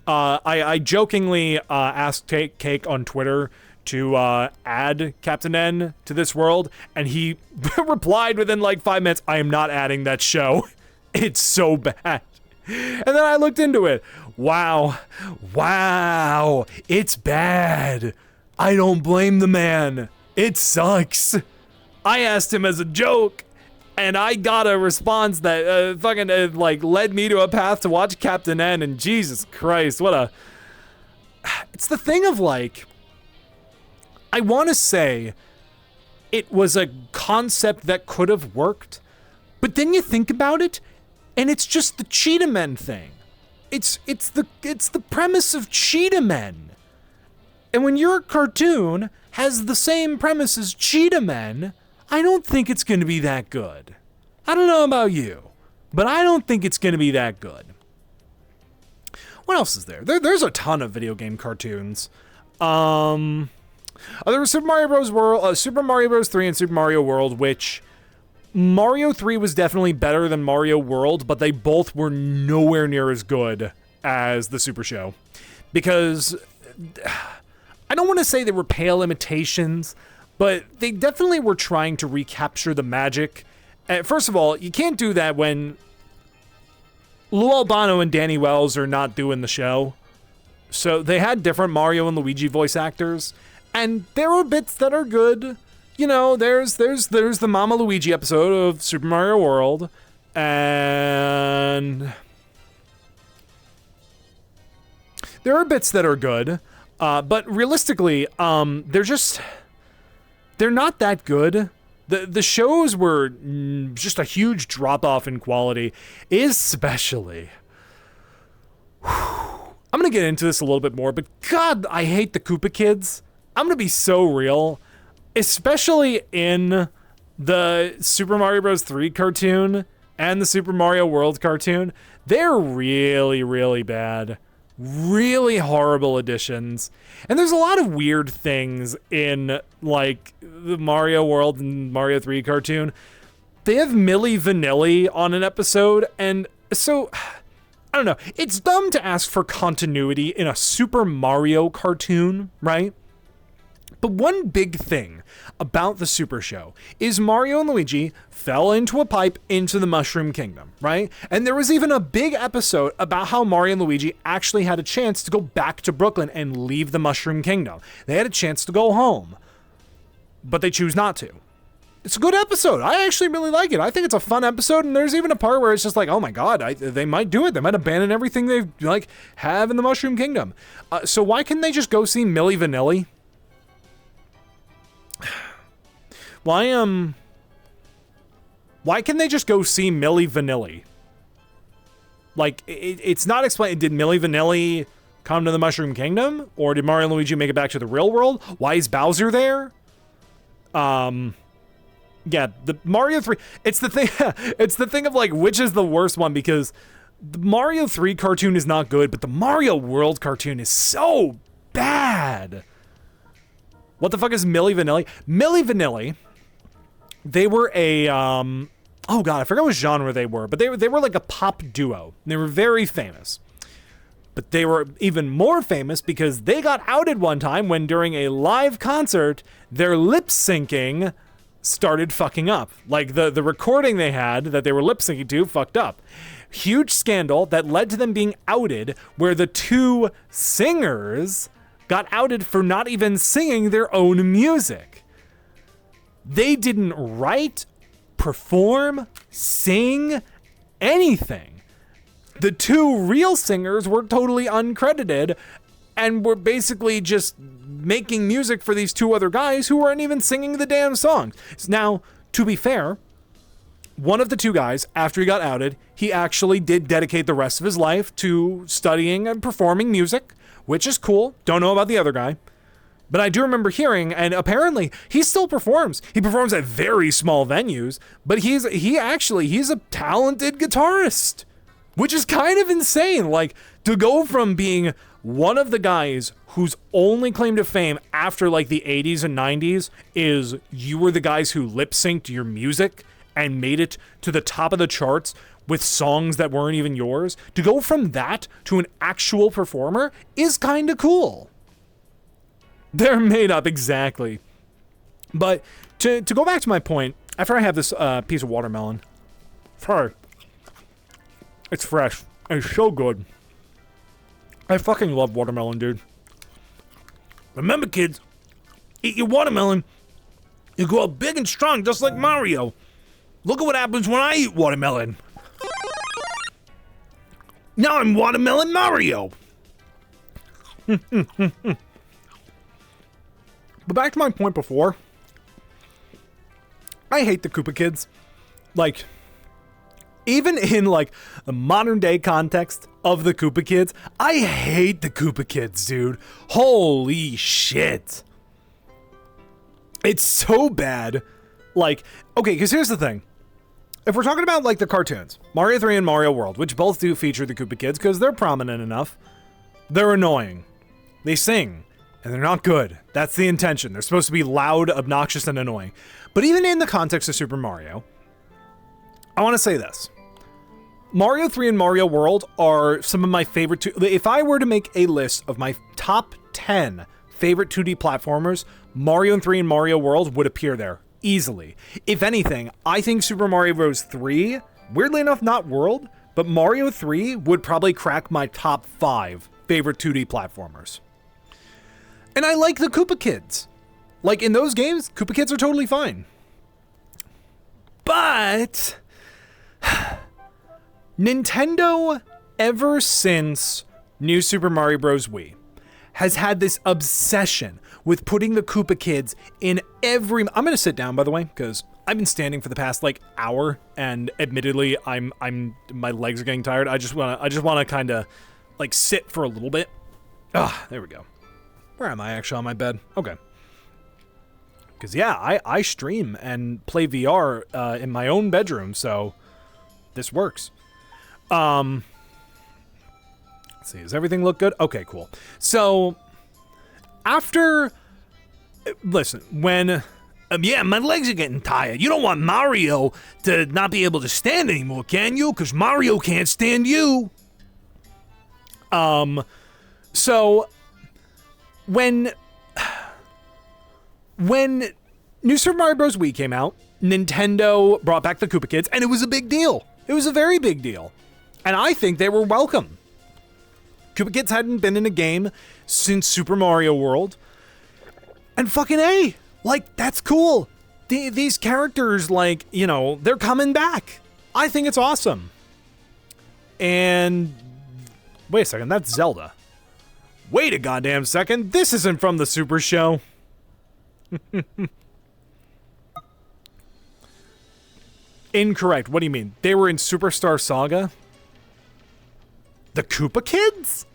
I jokingly asked Cake on Twitter to add Captain N to this world, and he replied within like 5 minutes, I am not adding that show. It's so bad. And then I looked into it. Wow, it's bad. I don't blame the man. It sucks. I asked him as a joke, and I got a response that like led me to a path to watch Captain N, and Jesus Christ, it's the thing of like, I want to say it was a concept that could have worked, but then you think about it, and it's just the Cheetah Men thing. It's the premise of Cheetah Men. And when your cartoon has the same premise as Cheetah Men, I don't think it's going to be that good. I don't know about you, but I don't think it's going to be that good. What else is there? There's a ton of video game cartoons. There was Super Mario Bros. World, Super Mario Bros. 3 and Super Mario World, which Mario 3 was definitely better than Mario World, but they both were nowhere near as good as the Super Show. Because I don't want to say they were pale imitations, but they definitely were trying to recapture the magic. First of all, you can't do that when Lou Albano and Danny Wells are not doing the show. So they had different Mario and Luigi voice actors, and there were bits that are good. You know, there's the Mama Luigi episode of Super Mario World, and there are bits that are good, but realistically, they're not that good. The shows were just a huge drop off in quality, especially. I'm gonna get into this a little bit more, but God, I hate the Koopa Kids. I'm gonna be so real. Especially in the Super Mario Bros. 3 cartoon and the Super Mario World cartoon, they're really, really bad. Really horrible additions. And there's a lot of weird things in, like, the Mario World and Mario 3 cartoon. They have Milli Vanilli on an episode, and so, I don't know. It's dumb to ask for continuity in a Super Mario cartoon, right? But one big thing about the Super Show is Mario and Luigi fell into a pipe into the Mushroom Kingdom, right? And there was even a big episode about how Mario and Luigi actually had a chance to go back to Brooklyn and leave the Mushroom Kingdom. They had a chance to go home, but they choose not to. It's a good episode. I actually really like it. I think it's a fun episode, and there's even a part where it's just like, oh my God, they might do it. They might abandon everything they like have in the Mushroom Kingdom. So why can't they just go see Milli Vanilli? Why can they just go see Milli Vanilli? Like, it's not explained. Did Milli Vanilli come to the Mushroom Kingdom? Or did Mario and Luigi make it back to the real world? Why is Bowser there? Yeah, the Mario 3, it's the thing of like, which is the worst one, because the Mario 3 cartoon is not good, but the Mario World cartoon is so bad. What the fuck is Milli Vanilli? Milli Vanilli, they were a, oh God, I forgot what genre they were, but they were like a pop duo. They were very famous. But they were even more famous because they got outed one time when during a live concert, their lip syncing started fucking up. Like the recording they had that they were lip syncing to fucked up. Huge scandal that led to them being outed, where the two singers got outed for not even singing their own music. They didn't write, perform, sing, anything. The two real singers were totally uncredited and were basically just making music for these two other guys who weren't even singing the damn songs. Now, to be fair, one of the two guys, after he got outed, he actually did dedicate the rest of his life to studying and performing music, which is cool. Don't know about the other guy. But I do remember hearing, and apparently he still performs. He performs at very small venues, but he's a talented guitarist, which is kind of insane. Like, to go from being one of the guys whose only claim to fame after like the 80s and 90s is you were the guys who lip synced your music and made it to the top of the charts with songs that weren't even yours, to go from that to an actual performer is kind of cool. They're made up, exactly. But to go back to my point, after I have this piece of watermelon, sorry, it's fresh. It's so good. I fucking love watermelon, dude. Remember, kids, eat your watermelon. You grow up big and strong, just like Mario. Look at what happens when I eat watermelon. Now I'm Watermelon Mario. But back to my point before. I hate the Koopa Kids. Like, even in, like, the modern day context of the Koopa Kids, I hate the Koopa Kids, dude. Holy shit. It's so bad. Like, okay, because here's the thing. If we're talking about, like, the cartoons, Mario 3 and Mario World, which both do feature the Koopa Kids because they're prominent enough, they're annoying. They sing, and they're not good. That's the intention. They're supposed to be loud, obnoxious, and annoying. But even in the context of Super Mario, I want to say this. Mario 3 and Mario World are some of my favorite if I were to make a list of my top 10 favorite 2D platformers, Mario 3 and Mario World would appear there easily. If anything, I think Super Mario Bros. 3, weirdly enough, not World, but Mario 3 would probably crack my top 5 favorite 2D platformers. And I like the Koopa Kids. Like, in those games, Koopa Kids are totally fine. But Nintendo, ever since New Super Mario Bros. Wii, has had this obsession with putting the Koopa Kids in every... I'm going to sit down, by the way, because I've been standing for the past, like, hour, and admittedly, my legs are getting tired. I just want to kind of, like, sit for a little bit. Ah, there we go. Where am I actually on my bed? Okay. Because, yeah, I stream and play VR in my own bedroom, so this works. Let's see, does everything look good? Okay, cool. So, after... Listen, when... yeah, my legs are getting tired. You don't want Mario to not be able to stand anymore, can you? Because Mario can't stand you. So... When New Super Mario Bros. Wii came out, Nintendo brought back the Koopa Kids, and it was a big deal. It was a very big deal. And I think they were welcome. Koopa Kids hadn't been in a game since Super Mario World. And fucking A, like, that's cool. These characters, like, you know, they're coming back. I think it's awesome. And wait a second, that's Zelda. Wait a goddamn second, this isn't from the Super Show. Incorrect, what do you mean? They were in Superstar Saga? The Koopa Kids?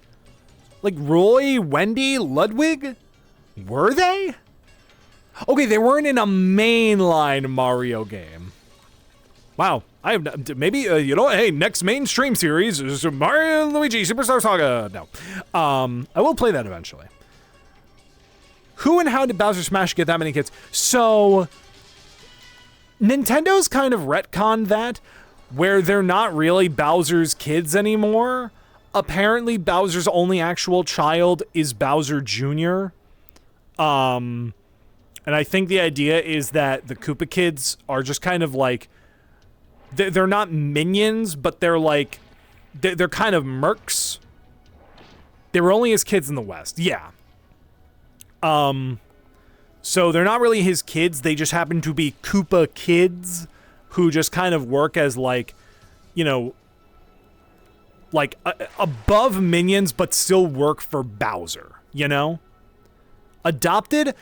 Like Roy, Wendy, Ludwig? Were they? Okay, they weren't in a mainline Mario game. Wow, I have maybe you know, hey, next mainstream series is Mario and Luigi Superstar Saga. No, I will play that eventually. Who and how did Bowser Smash get that many kids? So Nintendo's kind of retconned that, where they're not really Bowser's kids anymore. Apparently, Bowser's only actual child is Bowser Jr. And I think the idea is that the Koopa Kids are just kind of like, they're not minions, but they're like, they're kind of mercs. They were only his kids in the West. Yeah. So they're not really his kids. They just happen to be Koopa Kids who just kind of work as like, you know, like above minions, but still work for Bowser, you know? Adopted?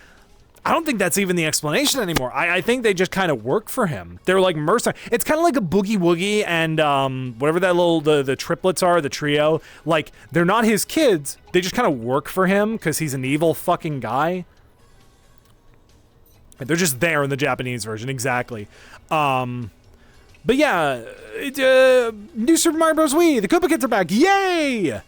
I don't think that's even the explanation anymore. I think they just kind of work for him. They're like mercenaries. It's kind of like a Boogie Woogie and whatever that little, the triplets are, the trio. Like, they're not his kids. They just kind of work for him because he's an evil fucking guy. They're just there in the Japanese version, exactly. But yeah, New Super Mario Bros. Wii, the Koopa Kids are back, yay!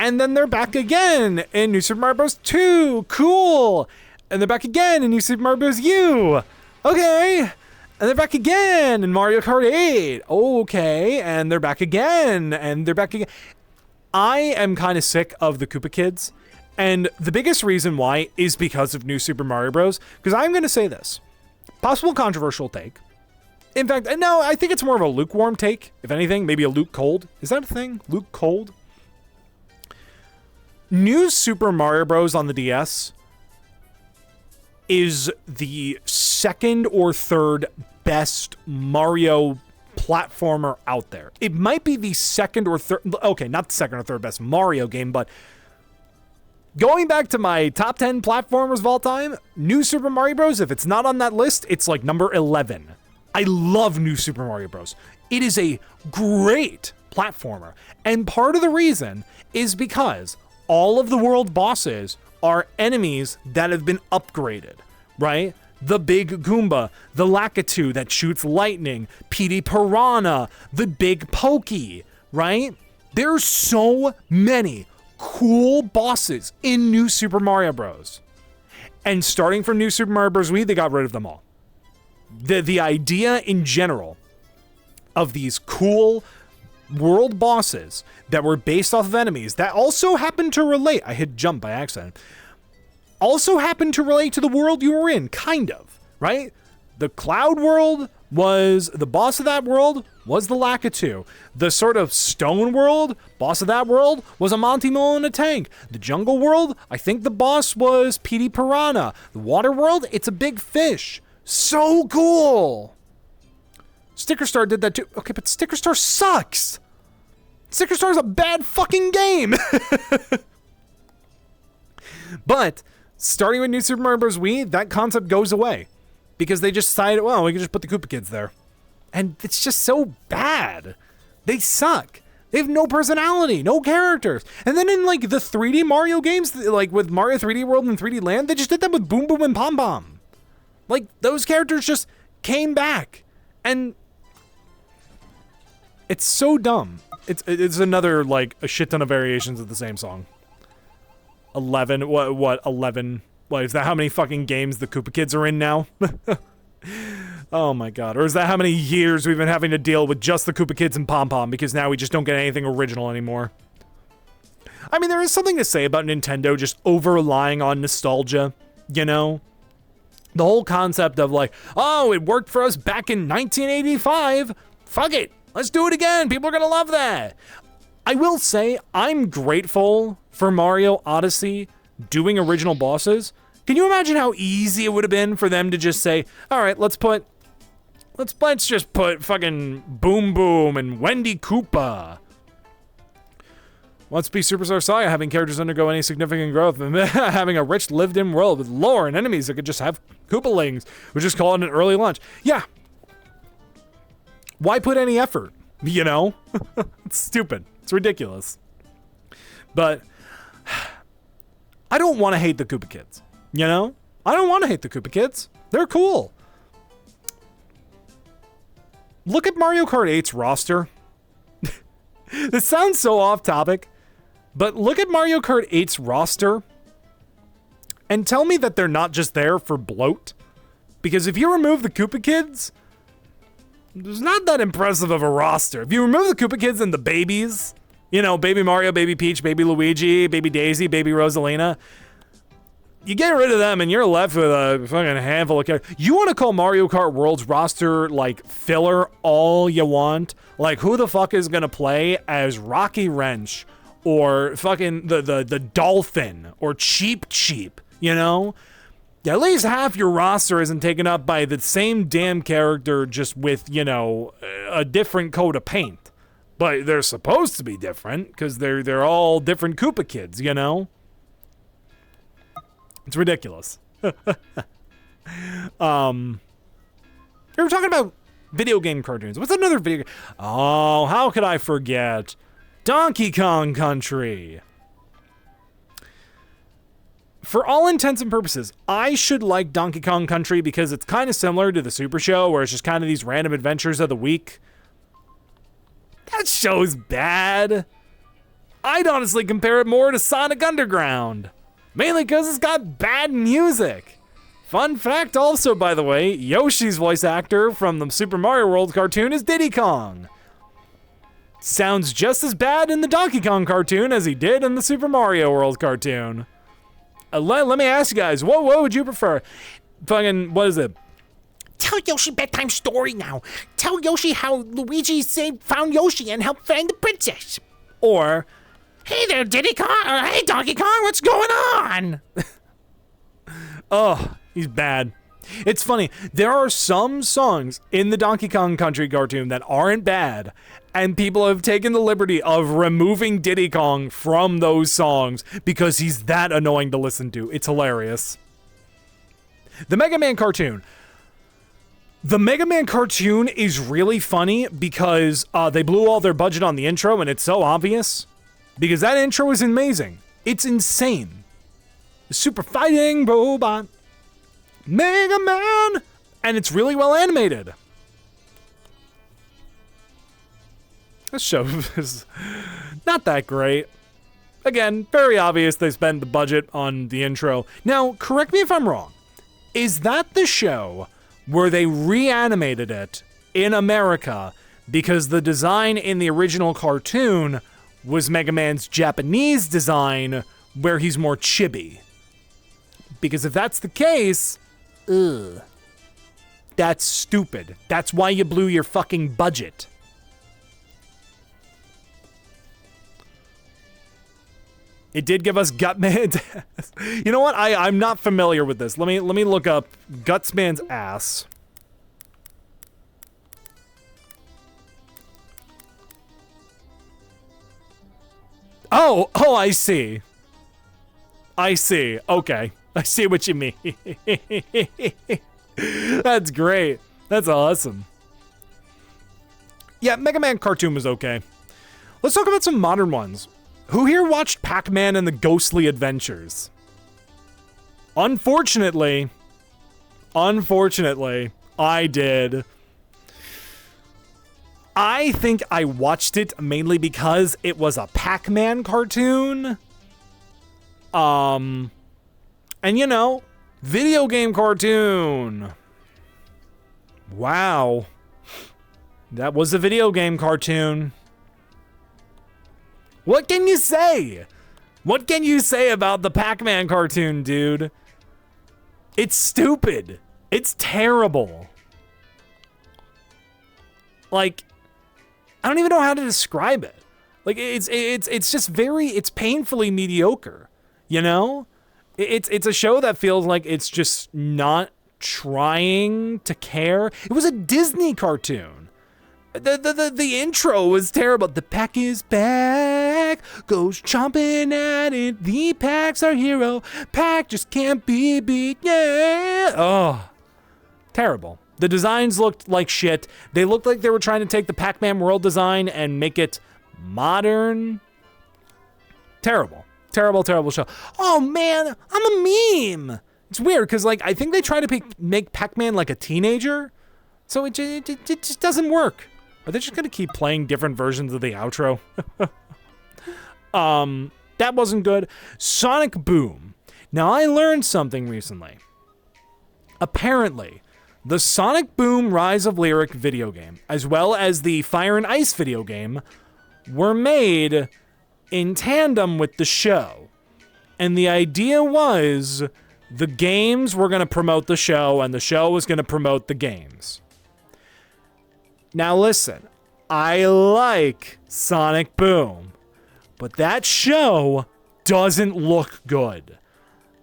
And then they're back again in New Super Mario Bros. 2, cool! And they're back again in New Super Mario Bros. U. Okay. And they're back again in Mario Kart 8. Okay, and they're back again, and they're back again. I am kind of sick of the Koopa Kids, and the biggest reason why is because of New Super Mario Bros. Because I'm going to say this. Possible controversial take. In fact, no, I think it's more of a lukewarm take, if anything. Maybe a Luke Cold. Is that a thing? Luke Cold? New Super Mario Bros. On the DS is the second or third best Mario platformer out there. It might be the second or third, okay, not the second or third best Mario game, but going back to my top 10 platformers of all time, New Super Mario Bros., if it's not on that list, it's like number 11. I love New Super Mario Bros. It is a great platformer, and part of the reason is because all of the world bosses are enemies that have been upgraded, right? The big Goomba, the Lakitu that shoots lightning, Petey Piranha, the big Pokey, right? There's so many cool bosses in New Super Mario Bros. And starting from New Super Mario Bros. Wii, they got rid of them all. The idea in general of these cool world bosses that were based off of enemies that also happened to relate, I hit jump by accident, also happened to relate to the world you were in, kind of, right? The Cloud world was, the boss of that world was the Lakitu. The sort of stone world, boss of that world was a Monty Mole in a tank. The jungle world, I think the boss was Petey Piranha. The water world, it's a big fish. So cool. Sticker Star did that too. Okay, but Sticker Star sucks. Sticker Star is a bad fucking game. But starting with New Super Mario Bros. Wii, that concept goes away because they just decided, well, we can just put the Koopa Kids there. And it's just so bad. They suck. They have no personality, no characters. And then in like the 3D Mario games, like with Mario 3D World and 3D Land, they just did that with Boom Boom and Pom Pom. Like those characters just came back, and it's so dumb. It's another like a shit ton of variations of the same song. 11, what 11? What is that? How many fucking games the Koopa Kids are in now? Oh my god. Or is that how many years we've been having to deal with just the Koopa Kids and Pom Pom because now we just don't get anything original anymore? I mean, there is something to say about Nintendo just over-relying on nostalgia, you know? The whole concept of like, oh, it worked for us back in 1985. Fuck it. Let's do it again. People are gonna love that. I will say, I'm grateful for Mario Odyssey doing original bosses. Can you imagine how easy it would have been for them to just say, all right, let's just put fucking Boom Boom and Wendy Koopa. Let's be Superstar Saga, having characters undergo any significant growth, and having a rich lived-in world with lore and enemies that could just have Koopalings. We just call it an early launch. Yeah. Why put any effort? You know? It's stupid. It's ridiculous. But I don't want to hate the Koopa Kids. You know? I don't want to hate the Koopa Kids. They're cool. Look at Mario Kart 8's roster. This sounds so off topic, but look at Mario Kart 8's roster and tell me that they're not just there for bloat. Because if you remove the Koopa Kids, there's not that impressive of a roster. If you remove the Koopa Kids and the babies, you know, Baby Mario, Baby Peach, Baby Luigi, Baby Daisy, Baby Rosalina, you get rid of them and you're left with a fucking handful of characters. You want to call Mario Kart World's roster like filler all you want? Like who the fuck is gonna play as Rocky Wrench or fucking the Dolphin or Cheep Cheep, you know? At least half your roster isn't taken up by the same damn character just with, you know, a different coat of paint. But they're supposed to be different because they're all different Koopa Kids, you know? It's ridiculous. We were talking about video game cartoons. What's another video game? Oh, how could I forget? Donkey Kong Country. For all intents and purposes, I should like Donkey Kong Country because it's kind of similar to the Super Show, where it's just kind of these random adventures of the week. That show's bad. I'd honestly compare it more to Sonic Underground. Mainly because it's got bad music. Fun fact also, by the way, Yoshi's voice actor from the Super Mario World cartoon is Diddy Kong. Sounds just as bad in the Donkey Kong cartoon as he did in the Super Mario World cartoon. Let me ask you guys, what would you prefer? Fucking, what is it? Tell Yoshi bedtime story now. Tell Yoshi how Luigi found Yoshi and helped find the princess. Or, hey there, Diddy Kong, or hey, Donkey Kong, what's going on? Oh, he's bad. It's funny, there are some songs in the Donkey Kong Country cartoon that aren't bad, and people have taken the liberty of removing Diddy Kong from those songs because he's that annoying to listen to. It's hilarious. The Mega Man cartoon. The Mega Man cartoon is really funny because they blew all their budget on the intro, and it's so obvious. Because that intro is amazing. It's insane. The super fighting robot. Mega Man! And it's really well animated. This show is not that great. Again, very obvious they spent the budget on the intro. Now, correct me if I'm wrong. Is that the show where they reanimated it in America because the design in the original cartoon was Mega Man's Japanese design where he's more chibi? Because if that's the case, that's stupid. That's why you blew your fucking budget. It did give us Gutman's ass. You know what? I'm not familiar with this. Let me look up Gutsman's ass. Oh, I see. I see. Okay. I see what you mean. That's great. That's awesome. Yeah, Mega Man cartoon was okay. Let's talk about some modern ones. Who here watched Pac-Man and the Ghostly Adventures? Unfortunately, I did. I think I watched it mainly because it was a Pac-Man cartoon. And you know, video game cartoon. Wow. That was a video game cartoon. What can you say? What can you say about the Pac-Man cartoon, dude? It's stupid. It's terrible. Like, I don't even know how to describe it. Like, it's just it's painfully mediocre, you know? It's a show that feels like it's just not trying to care. It was a Disney cartoon. The intro was terrible. The pack is back, goes chomping at it. The pack's our hero. Pack just can't be beat. Yeah. Oh, terrible. The designs looked like shit. They looked like they were trying to take the Pac-Man world design and make it modern. Terrible. Terrible show. Oh man, I'm a meme. It's weird because like I think they try to make Pac-Man like a teenager, so it just doesn't work. Are they just gonna keep playing different versions of the outro? That wasn't good. Sonic Boom. Now I learned something recently. Apparently, the Sonic Boom Rise of Lyric video game, as well as the Fire and Ice video game, were made in tandem with the show. And the idea was the games were gonna promote the show and the show was gonna promote the games. Now listen, I like Sonic Boom, but that show doesn't look good.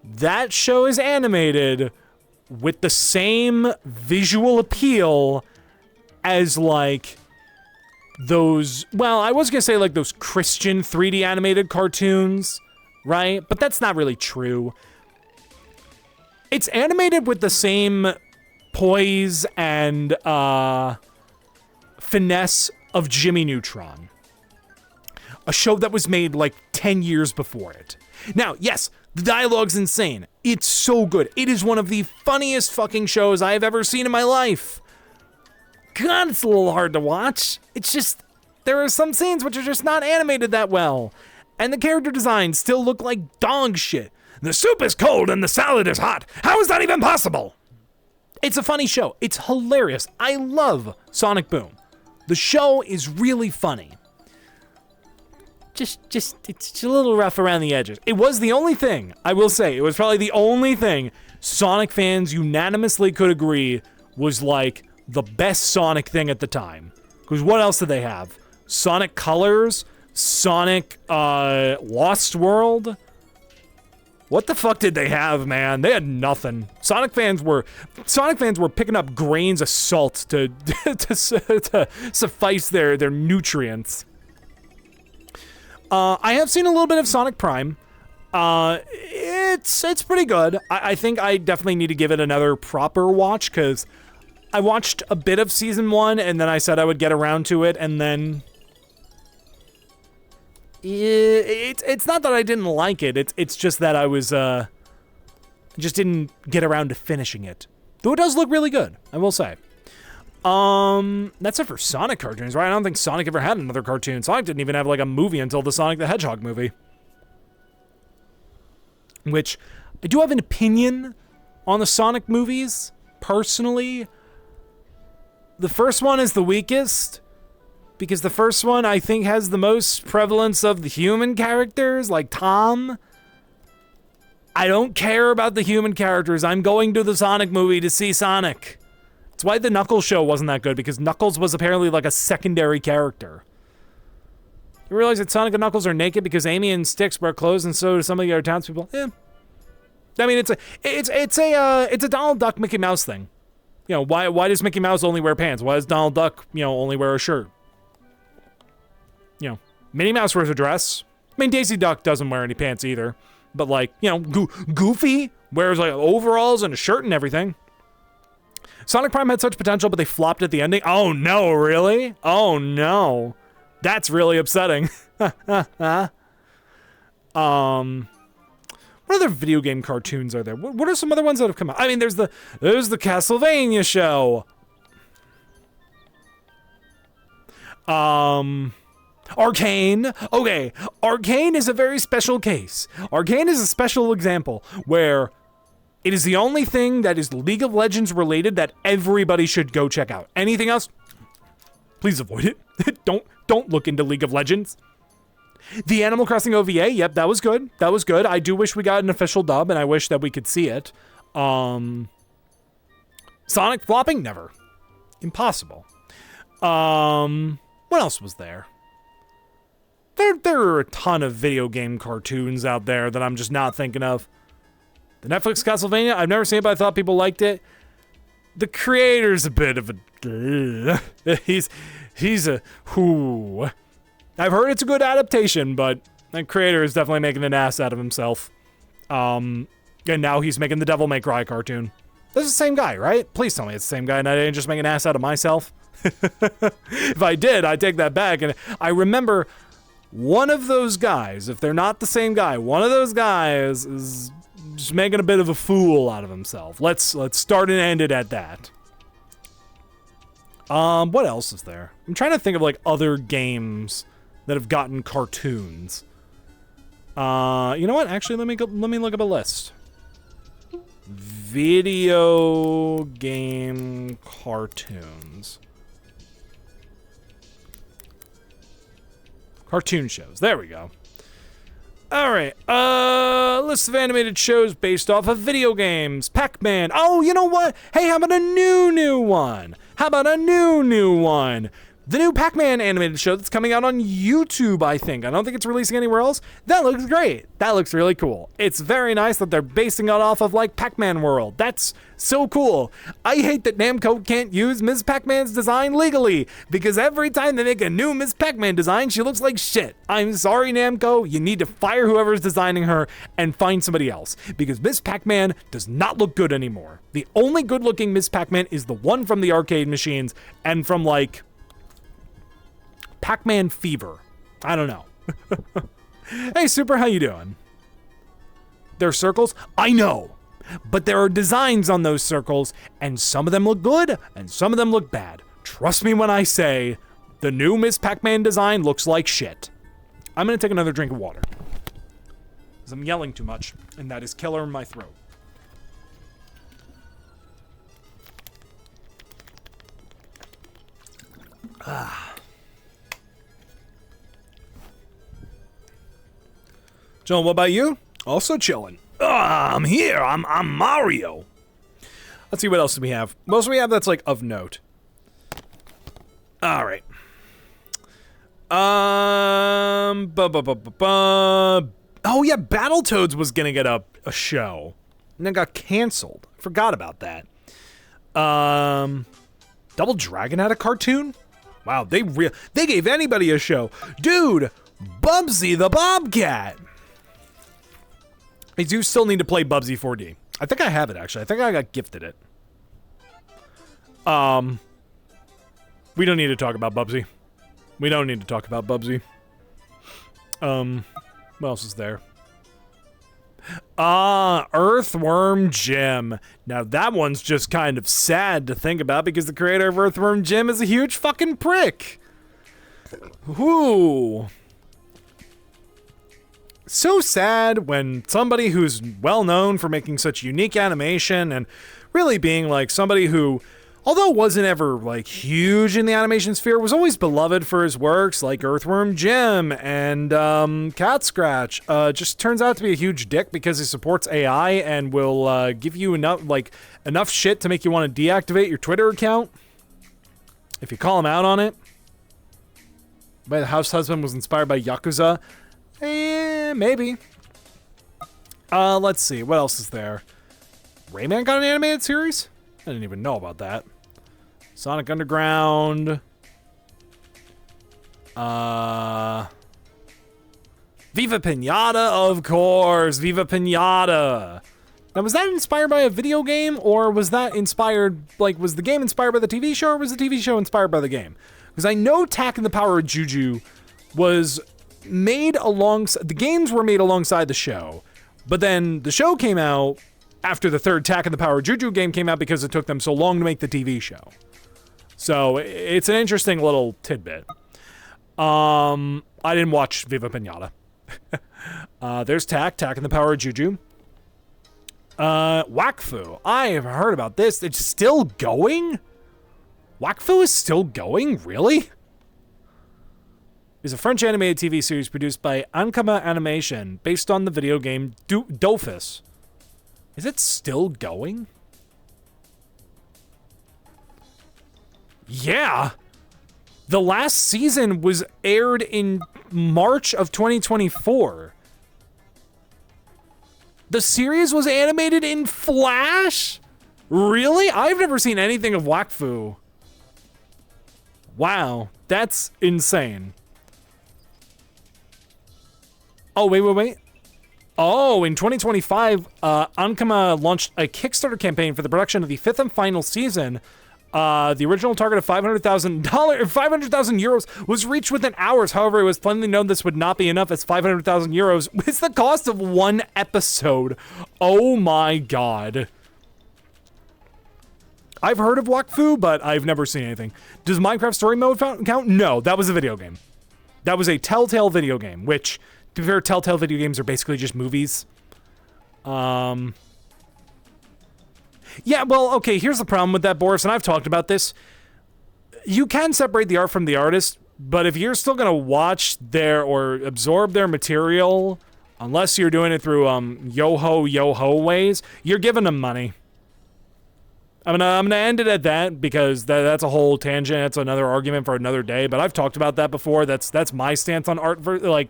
That show is animated with the same visual appeal as like those, well, I was gonna say like those Christian 3D animated cartoons, right? But that's not really true. It's animated with the same poise and finesse of Jimmy Neutron, a show that was made like 10 years before it. Now, yes, the dialogue's insane. It's so good. It is one of the funniest fucking shows I have ever seen in my life. God, it's a little hard to watch. It's just, there are some scenes which are just not animated that well. And the character designs still look like dog shit. The soup is cold and the salad is hot. How is that even possible? It's a funny show. It's hilarious. I love Sonic Boom. The show is really funny. Just it's a little rough around the edges. It was the only thing, I will say, it was probably the only thing Sonic fans unanimously could agree was like the best Sonic thing at the time. Because what else did they have? Sonic Colors? Sonic Lost World? What the fuck did they have, man? They had nothing. Sonic fans were picking up grains of salt to suffice their nutrients. I have seen a little bit of Sonic Prime. It's pretty good. I think I definitely need to give it another proper watch, because I watched a bit of season 1 and then I said I would get around to it, and then it's not that I didn't like it. It's just that I was just didn't get around to finishing it. Though it does look really good, I will say. That's it for Sonic cartoons, right? I don't think Sonic ever had another cartoon. Sonic didn't even have like a movie until the Sonic the Hedgehog movie. Which, I do have an opinion on the Sonic movies, personally. The first one is the weakest, because the first one, I think, has the most prevalence of the human characters, like Tom. I don't care about the human characters. I'm going to the Sonic movie to see Sonic. That's why the Knuckles show wasn't that good, because Knuckles was apparently like a secondary character. You realize that Sonic and Knuckles are naked because Amy and Styx wear clothes, and so do some of the other townspeople? Yeah. I mean, it's a Donald Duck Mickey Mouse thing. You know, why does Mickey Mouse only wear pants? Why does Donald Duck, only wear a shirt? Minnie Mouse wears a dress. I mean, Daisy Duck doesn't wear any pants either. But like, Goofy wears like overalls and a shirt and everything. Sonic Prime had such potential, but they flopped at the ending. Oh no, really? Oh no. That's really upsetting. What other video game cartoons are there? What are some other ones that have come out? I mean, there's the Castlevania show. Arcane. Okay, Arcane is a very special case. Arcane is a special example where it is the only thing that is League of Legends related that everybody should go check out. Anything else? Please avoid it. Don't look into League of Legends. The Animal Crossing OVA, yep, that was good. That was good. I do wish we got an official dub, and I wish that we could see it. Sonic flopping? Never. Impossible. What else was there? There are a ton of video game cartoons out there that I'm just not thinking of. The Netflix Castlevania, I've never seen it, but I thought people liked it. The creator's a bit of a... He's a... Whoo. I've heard it's a good adaptation, but the creator is definitely making an ass out of himself. And now he's making the Devil May Cry cartoon. This is the same guy, right? Please tell me it's the same guy and I didn't just make an ass out of myself. If I did, I'd take that back. And I remember one of those guys, if they're not the same guy, one of those guys is just making a bit of a fool out of himself. Let's start and end it at that. What else is there? I'm trying to think of like other games that have gotten cartoons. You know what? Actually, let me look up a list. Video game cartoons. Cartoon shows. There we go. All right. List of animated shows based off of video games. Pac-Man. Oh, you know what? Hey, how about a new one? How about a new one? The new Pac-Man animated show that's coming out on YouTube, I think. I don't think it's releasing anywhere else. That looks great. That looks really cool. It's very nice that they're basing it off of, like, Pac-Man World. That's so cool. I hate that Namco can't use Ms. Pac-Man's design legally, because every time they make a new Ms. Pac-Man design, she looks like shit. I'm sorry, Namco. You need to fire whoever's designing her and find somebody else, because Ms. Pac-Man does not look good anymore. The only good-looking Ms. Pac-Man is the one from the arcade machines and from, like, Pac-Man Fever. I don't know. Hey, Super, how you doing? There are circles? I know. But there are designs on those circles, and some of them look good, and some of them look bad. Trust me when I say, the new Miss Pac-Man design looks like shit. I'm gonna take another drink of water. Because I'm yelling too much, and that is killer in my throat. John, what about you? Also chilling. I'm here. I'm Mario. Let's see what else do we have. What else do we have that's like of note? All right. Oh yeah, Battletoads was gonna get a show, and then got canceled. Forgot about that. Double Dragon had a cartoon. Wow, they gave anybody a show, dude. Bubsy the Bobcat. I do still need to play Bubsy 4D. I think I have it actually. I think I got gifted it. We don't need to talk about Bubsy. We don't need to talk about Bubsy. What else is there? Earthworm Jim. Now that one's just kind of sad to think about because the creator of Earthworm Jim is a huge fucking prick. Whoo. So sad when somebody who's well known for making such unique animation and really being like somebody who, although wasn't ever like huge in the animation sphere, was always beloved for his works like Earthworm Jim and Cat Scratch, just turns out to be a huge dick because he supports AI and will give you enough shit to make you want to deactivate your Twitter account if you call him out on it. But the house husband was inspired by Yakuza. Maybe. Let's see. What else is there? Rayman got an animated series? I didn't even know about that. Sonic Underground. Viva Pinata, of course. Viva Pinata. Now, was that inspired by a video game, or was that inspired, was the game inspired by the TV show, or was the TV show inspired by the game? Because I know Tak and the Power of Juju was made alongside, the games were made alongside the show, but then the show came out after the third Tak and the Power of Juju game came out because it took them so long to make the TV show. So it's an interesting little tidbit. I didn't watch Viva Pinata. There's Tak and the Power of Juju. Wakfu. I have heard about this. It's still going? Wakfu is still going? Really? Is a French animated TV series produced by Ankama Animation based on the video game Dofus. Is it still going? Yeah. The last season was aired in March of 2024. The series was animated in Flash? Really? I've never seen anything of Wakfu. Wow, that's insane. Oh, wait. Oh, in 2025, Ankama launched a Kickstarter campaign for the production of the fifth and final season. The original target of $500,000 euros was reached within hours. However, it was plainly known this would not be enough, as 500,000 euros was the cost of one episode. Oh my god. I've heard of Wakfu, but I've never seen anything. Does Minecraft Story Mode count? No, that was a video game. That was a Telltale video game, which, to be fair, Telltale video games are basically just movies. Yeah, well, okay, here's the problem with that, Boris, and I've talked about this. You can separate the art from the artist, but if you're still gonna watch or absorb their material, unless you're doing it through yo-ho ways, you're giving them money. I'm gonna end it at that because that's a whole tangent. That's another argument for another day. But I've talked about that before. That's my stance on art,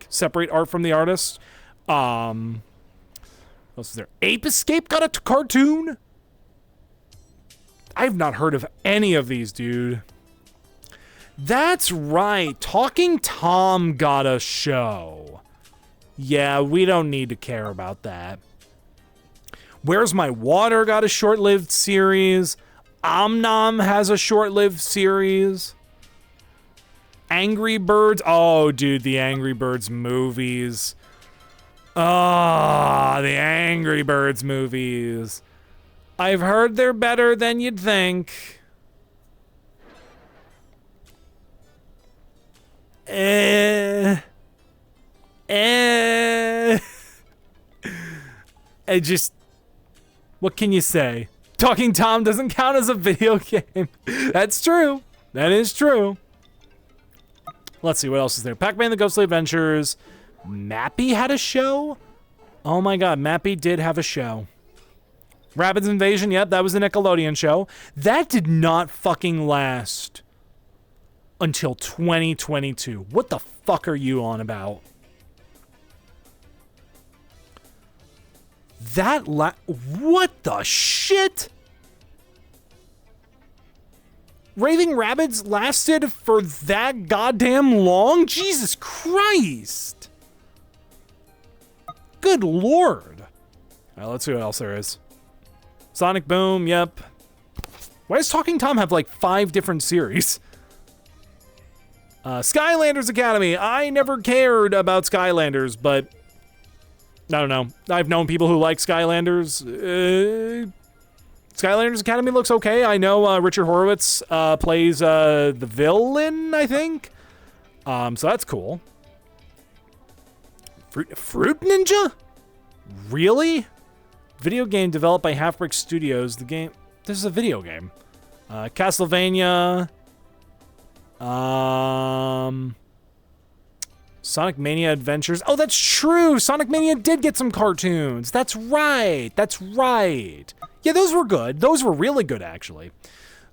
separate art from the artist. What else is there? Ape Escape got a cartoon. I've not heard of any of these, dude. That's right. Talking Tom got a show. Yeah, we don't need to care about that. Where's My Water got a short-lived series. Omnom has a short-lived series. Angry Birds. Oh, dude, the Angry Birds movies. Oh, the Angry Birds movies. I've heard they're better than you'd think. I just, what can you say? Talking Tom doesn't count as a video game. That's true. That is true. Let's see, what else is there? Pac-Man The Ghostly Adventures. Mappy had a show? Oh my god, Mappy did have a show. Rabbids Invasion, yep, that was the Nickelodeon show. That did not fucking last until 2022. What the fuck are you on about? What the shit? Raving Rabbids lasted for that goddamn long? Jesus Christ. Good lord. All right, let's see what else there is. Sonic Boom, yep. Why does Talking Tom have like 5 different series? Skylanders Academy. I never cared about Skylanders, but I don't know. I've known people who like Skylanders. Skylanders Academy looks okay. I know Richard Horowitz plays the villain, I think. So that's cool. Fruit Ninja? Really? Video game developed by Halfbrick Studios. The game... This is a video game. Castlevania. Sonic Mania Adventures. Oh, that's true! Sonic Mania did get some cartoons. That's right. That's right. Yeah, those were good. Those were really good, actually.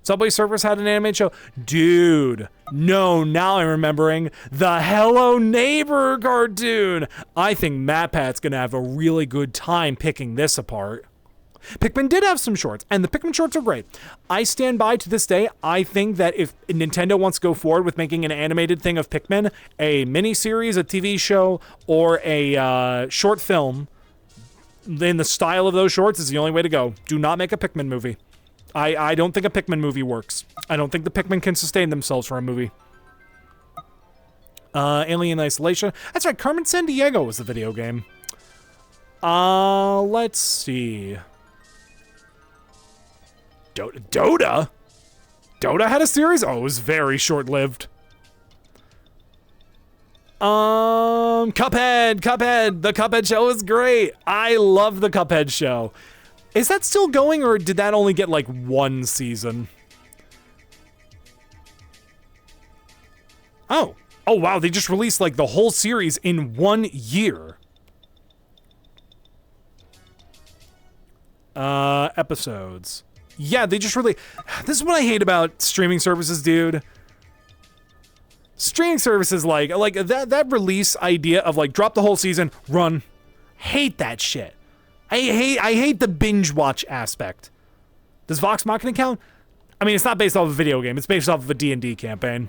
Subway Surfers had an animated show. Dude, no, now I'm remembering the Hello Neighbor cartoon. I think MatPat's gonna have a really good time picking this apart. Pikmin did have some shorts, and the Pikmin shorts are great. I stand by to this day. I think that if Nintendo wants to go forward with making an animated thing of Pikmin, a miniseries, a TV show, or a short film, in the style of those shorts is the only way to go. Do not make a Pikmin movie. I don't think a Pikmin movie works. I don't think the Pikmin can sustain themselves for a movie. Alien Isolation. That's right, Carmen Sandiego was the video game. Let's see. Dota? Dota had a series? Oh, it was very short-lived. Cuphead. The Cuphead show is great. I love the Cuphead show. Is that still going, or did that only get like 1 season? Oh, wow, they just released like the whole series in 1 year. Episodes. Yeah, they just really... This is what I hate about streaming services, dude. Streaming services like that release idea of like drop the whole season, run. Hate that shit. I hate the binge watch aspect. Does Vox Machina count? I mean, it's not based off of a video game. It's based off of a D&D campaign.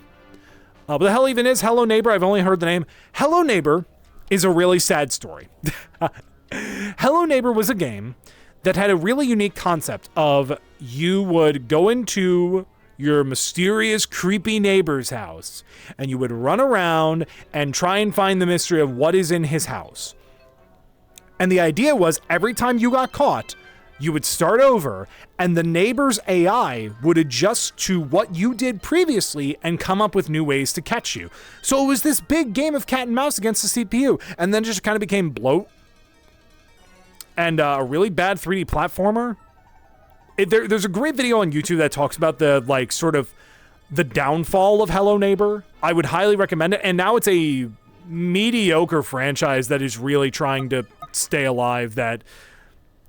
But the hell even is Hello Neighbor? I've only heard the name. Hello Neighbor is a really sad story. Hello Neighbor was a game that had a really unique concept of you would go into your mysterious, creepy neighbor's house, and you would run around and try and find the mystery of what is in his house. And the idea was every time you got caught, you would start over, and the neighbor's AI would adjust to what you did previously and come up with new ways to catch you. So it was this big game of cat and mouse against the CPU, and then just kind of became bloat and a really bad 3D platformer. There's a great video on YouTube that talks about the like sort of the downfall of Hello Neighbor. I would highly recommend it. And now it's a mediocre franchise that is really trying to stay alive, that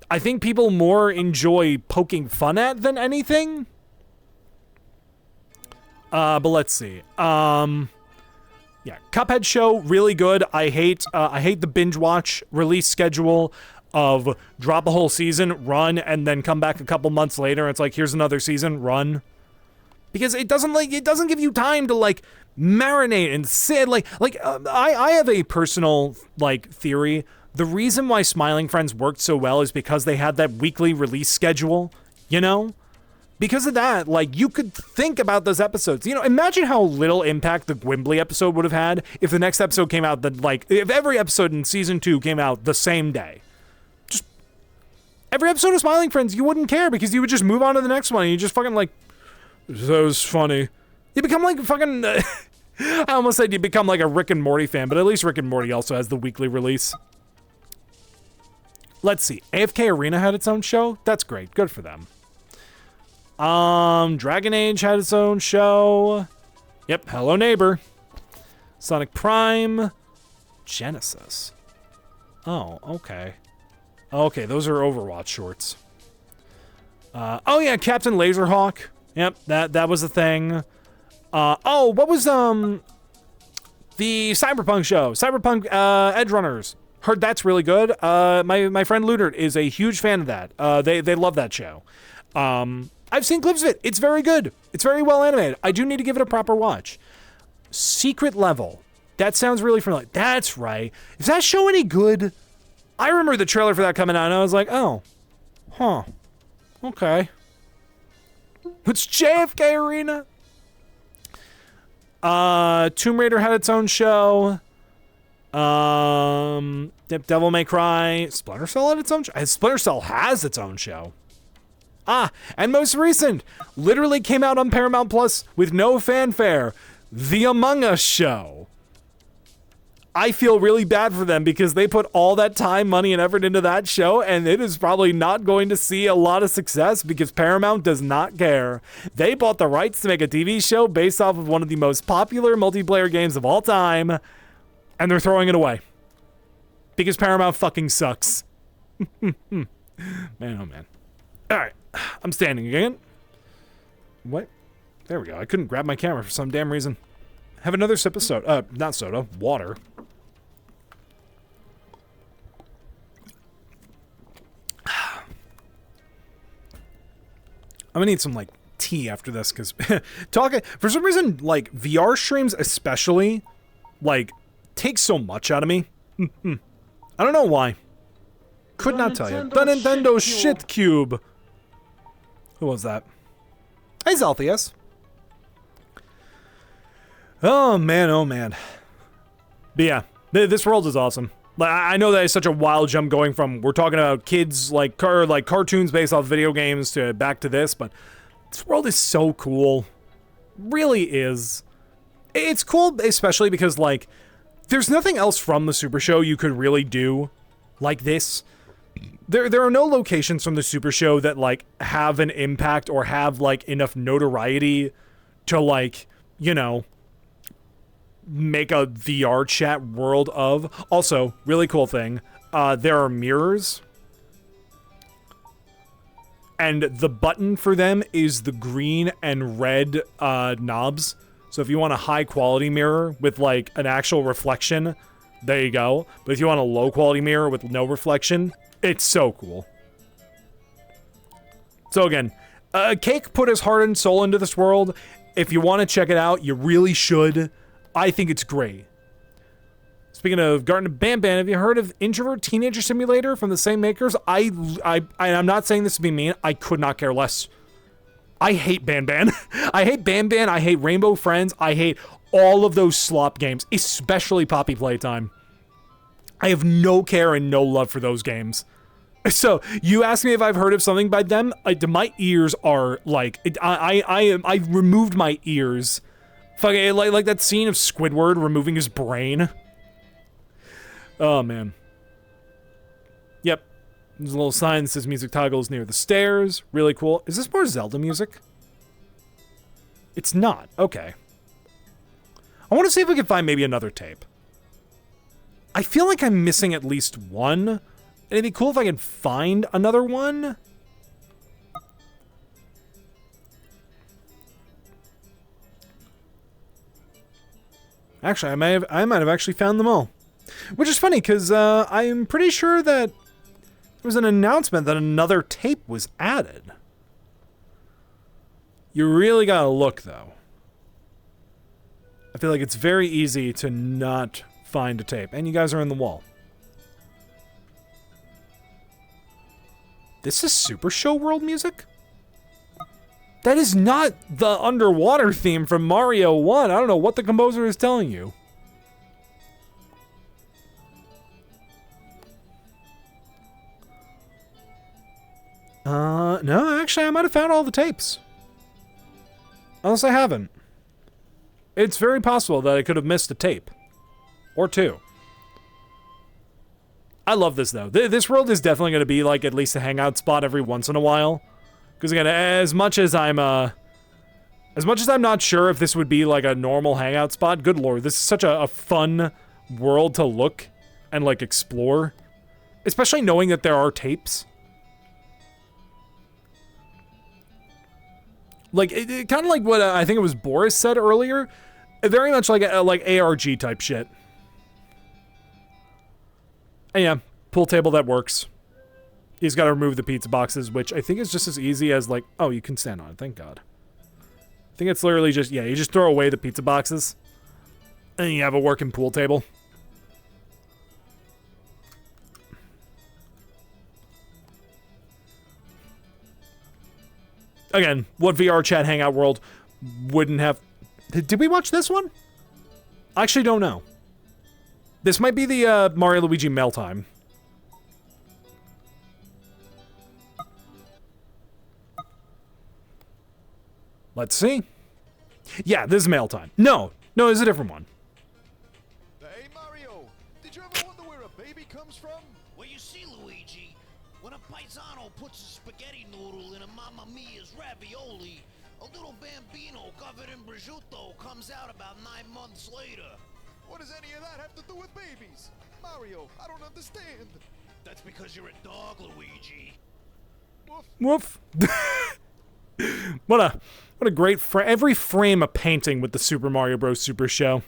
I think people more enjoy poking fun at than anything. But let's see. Yeah, Cuphead show, really good. I hate the binge watch release schedule of drop a whole season, run, and then come back a couple months later. And it's like, here's another season, run. Because it doesn't give you time to like marinate and sit. I have a personal like theory. The reason why Smiling Friends worked so well is because they had that weekly release schedule, you know? Because of that, like, you could think about those episodes. You know, imagine how little impact the Gwimbly episode would have had if the next episode came out, if every episode in season 2 came out the same day. Just, every episode of Smiling Friends, you wouldn't care because you would just move on to the next one and you just fucking like, that was funny. You become like fucking, I almost said you become like a Rick and Morty fan, but at least Rick and Morty also has the weekly release. let's see. AFK Arena had its own show. That's great. Good for them. Dragon Age had its own show. Yep. Hello Neighbor. Sonic Prime. Genesis. Oh, okay. Okay, those are Overwatch shorts. Oh yeah, Captain Laserhawk. Yep, that was a thing. Oh, what was the Cyberpunk show? Cyberpunk Edge Runners. Heard that's really good. My friend Ludert is a huge fan of that. They love that show. I've seen clips of it. It's very good. It's very well animated. I do need to give it a proper watch. Secret Level. That sounds really familiar. That's right. Is that show any good? I remember the trailer for that coming out and I was like, oh. Huh. Okay. It's JFK Arena. Tomb Raider had its own show. Devil May Cry. Splinter Cell had its own show. Splinter Cell has its own show. And most recent, literally came out on Paramount Plus with no fanfare. The Among Us show. I feel really bad for them because they put all that time, money, and effort into that show, and it is probably not going to see a lot of success because Paramount does not care. They bought the rights to make a TV show based off of one of the most popular multiplayer games of all time, and they're throwing it away. Because Paramount fucking sucks. Man, oh man. Alright, I'm standing again. What? There we go. I couldn't grab my camera for some damn reason. Have another sip of soda. Not soda, water. I'm gonna need some, like, tea after this, because talking, for some reason, like, VR streams especially, like, take so much out of me. I don't know why. Could not tell you. The Nintendo Shit Cube. Who was that? Hey, Zelthius. Oh, man, oh, man. But yeah, this world is awesome. Like, I know that it's such a wild jump going from, we're talking about kids, like cartoons based off video games to back to this, but this world is so cool. Really is. It's cool, especially because, like, there's nothing else from the Super Show you could really do like this. There are no locations from the Super Show that, like, have an impact or have, like, enough notoriety to, like, you know, make a VRChat world of. Also, really cool thing, there are mirrors. And the button for them is the green and red knobs. So if you want a high quality mirror with like an actual reflection, there you go. But if you want a low quality mirror with no reflection, it's so cool. So again, Cake put his heart and soul into this world. If you want to check it out, you really should. I think it's great. Speaking of Garten of Banban, have you heard of Introvert Teenager Simulator from the same makers? I'm not saying this to be mean. I could not care less. I hate Banban. I hate Banban. I hate Rainbow Friends. I hate all of those slop games, especially Poppy Playtime. I have no care and no love for those games. So you ask me if I've heard of something by them. My ears are like, I removed my ears. Fucking like that scene of Squidward removing his brain. Oh man. Yep. There's a little sign that says music toggles near the stairs. Really cool. Is this more Zelda music? It's not. Okay. I want to see if we can find maybe another tape. I feel like I'm missing at least one. And it'd be cool if I could find another one. Actually, I might have actually found them all. Which is funny, because I am pretty sure that there was an announcement that another tape was added. You really gotta look, though. I feel like it's very easy to not find a tape. And you guys are in the wall. This is Super Show World music? That is not the underwater theme from Mario 1. I don't know what the composer is telling you. No, actually, I might have found all the tapes. Unless I haven't. It's very possible that I could have missed a tape. Or two. I love this, though. This world is definitely going to be, like, at least a hangout spot every once in a while. Because, again, as much as I'm not sure if this would be, like, a normal hangout spot, good lord, this is such a fun world to look and, like, explore. Especially knowing that there are tapes. Like, it kind of like what I think it was Boris said earlier. Very much like ARG type shit. And yeah, pool table that works. He's got to remove the pizza boxes, which I think is just as easy as like, oh, you can stand on it, thank God. I think it's literally just, yeah, you just throw away the pizza boxes. And you have a working pool table. Again, what VRChat Hangout World wouldn't have... Did we watch this one? I actually don't know. This might be the Mario Luigi mail time. Let's see. Yeah, this is mail time. No, it's a different one. Hey, Mario, did you ever wonder where a baby comes from? Well, you see, Luigi, when a paisano puts a spaghetti noodle in a Mamma Mia's ravioli, a little bambino covered in prosciutto comes out about 9 months later. What does any of that have to do with babies? Mario, I don't understand. That's because you're a dog, Luigi. Woof. What a great every frame a painting with the Super Mario Bros. Super Show.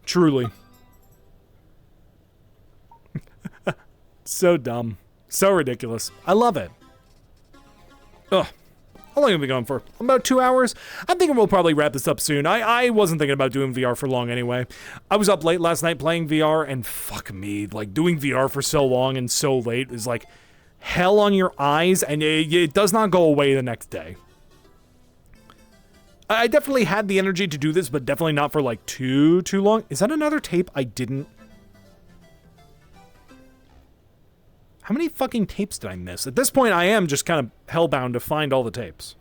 Truly. So dumb. So ridiculous. I love it. Ugh. How long have we been going for? About 2 hours? I'm thinking we'll probably wrap this up soon. I wasn't thinking about doing VR for long anyway. I was up late last night playing VR, and fuck me, like, doing VR for so long and so late is like hell on your eyes, and it does not go away the next day. I definitely had the energy to do this, but definitely not for like too long. Is that another tape I didn't... How many fucking tapes did I miss? At this point, I am just kind of hellbound to find all the tapes.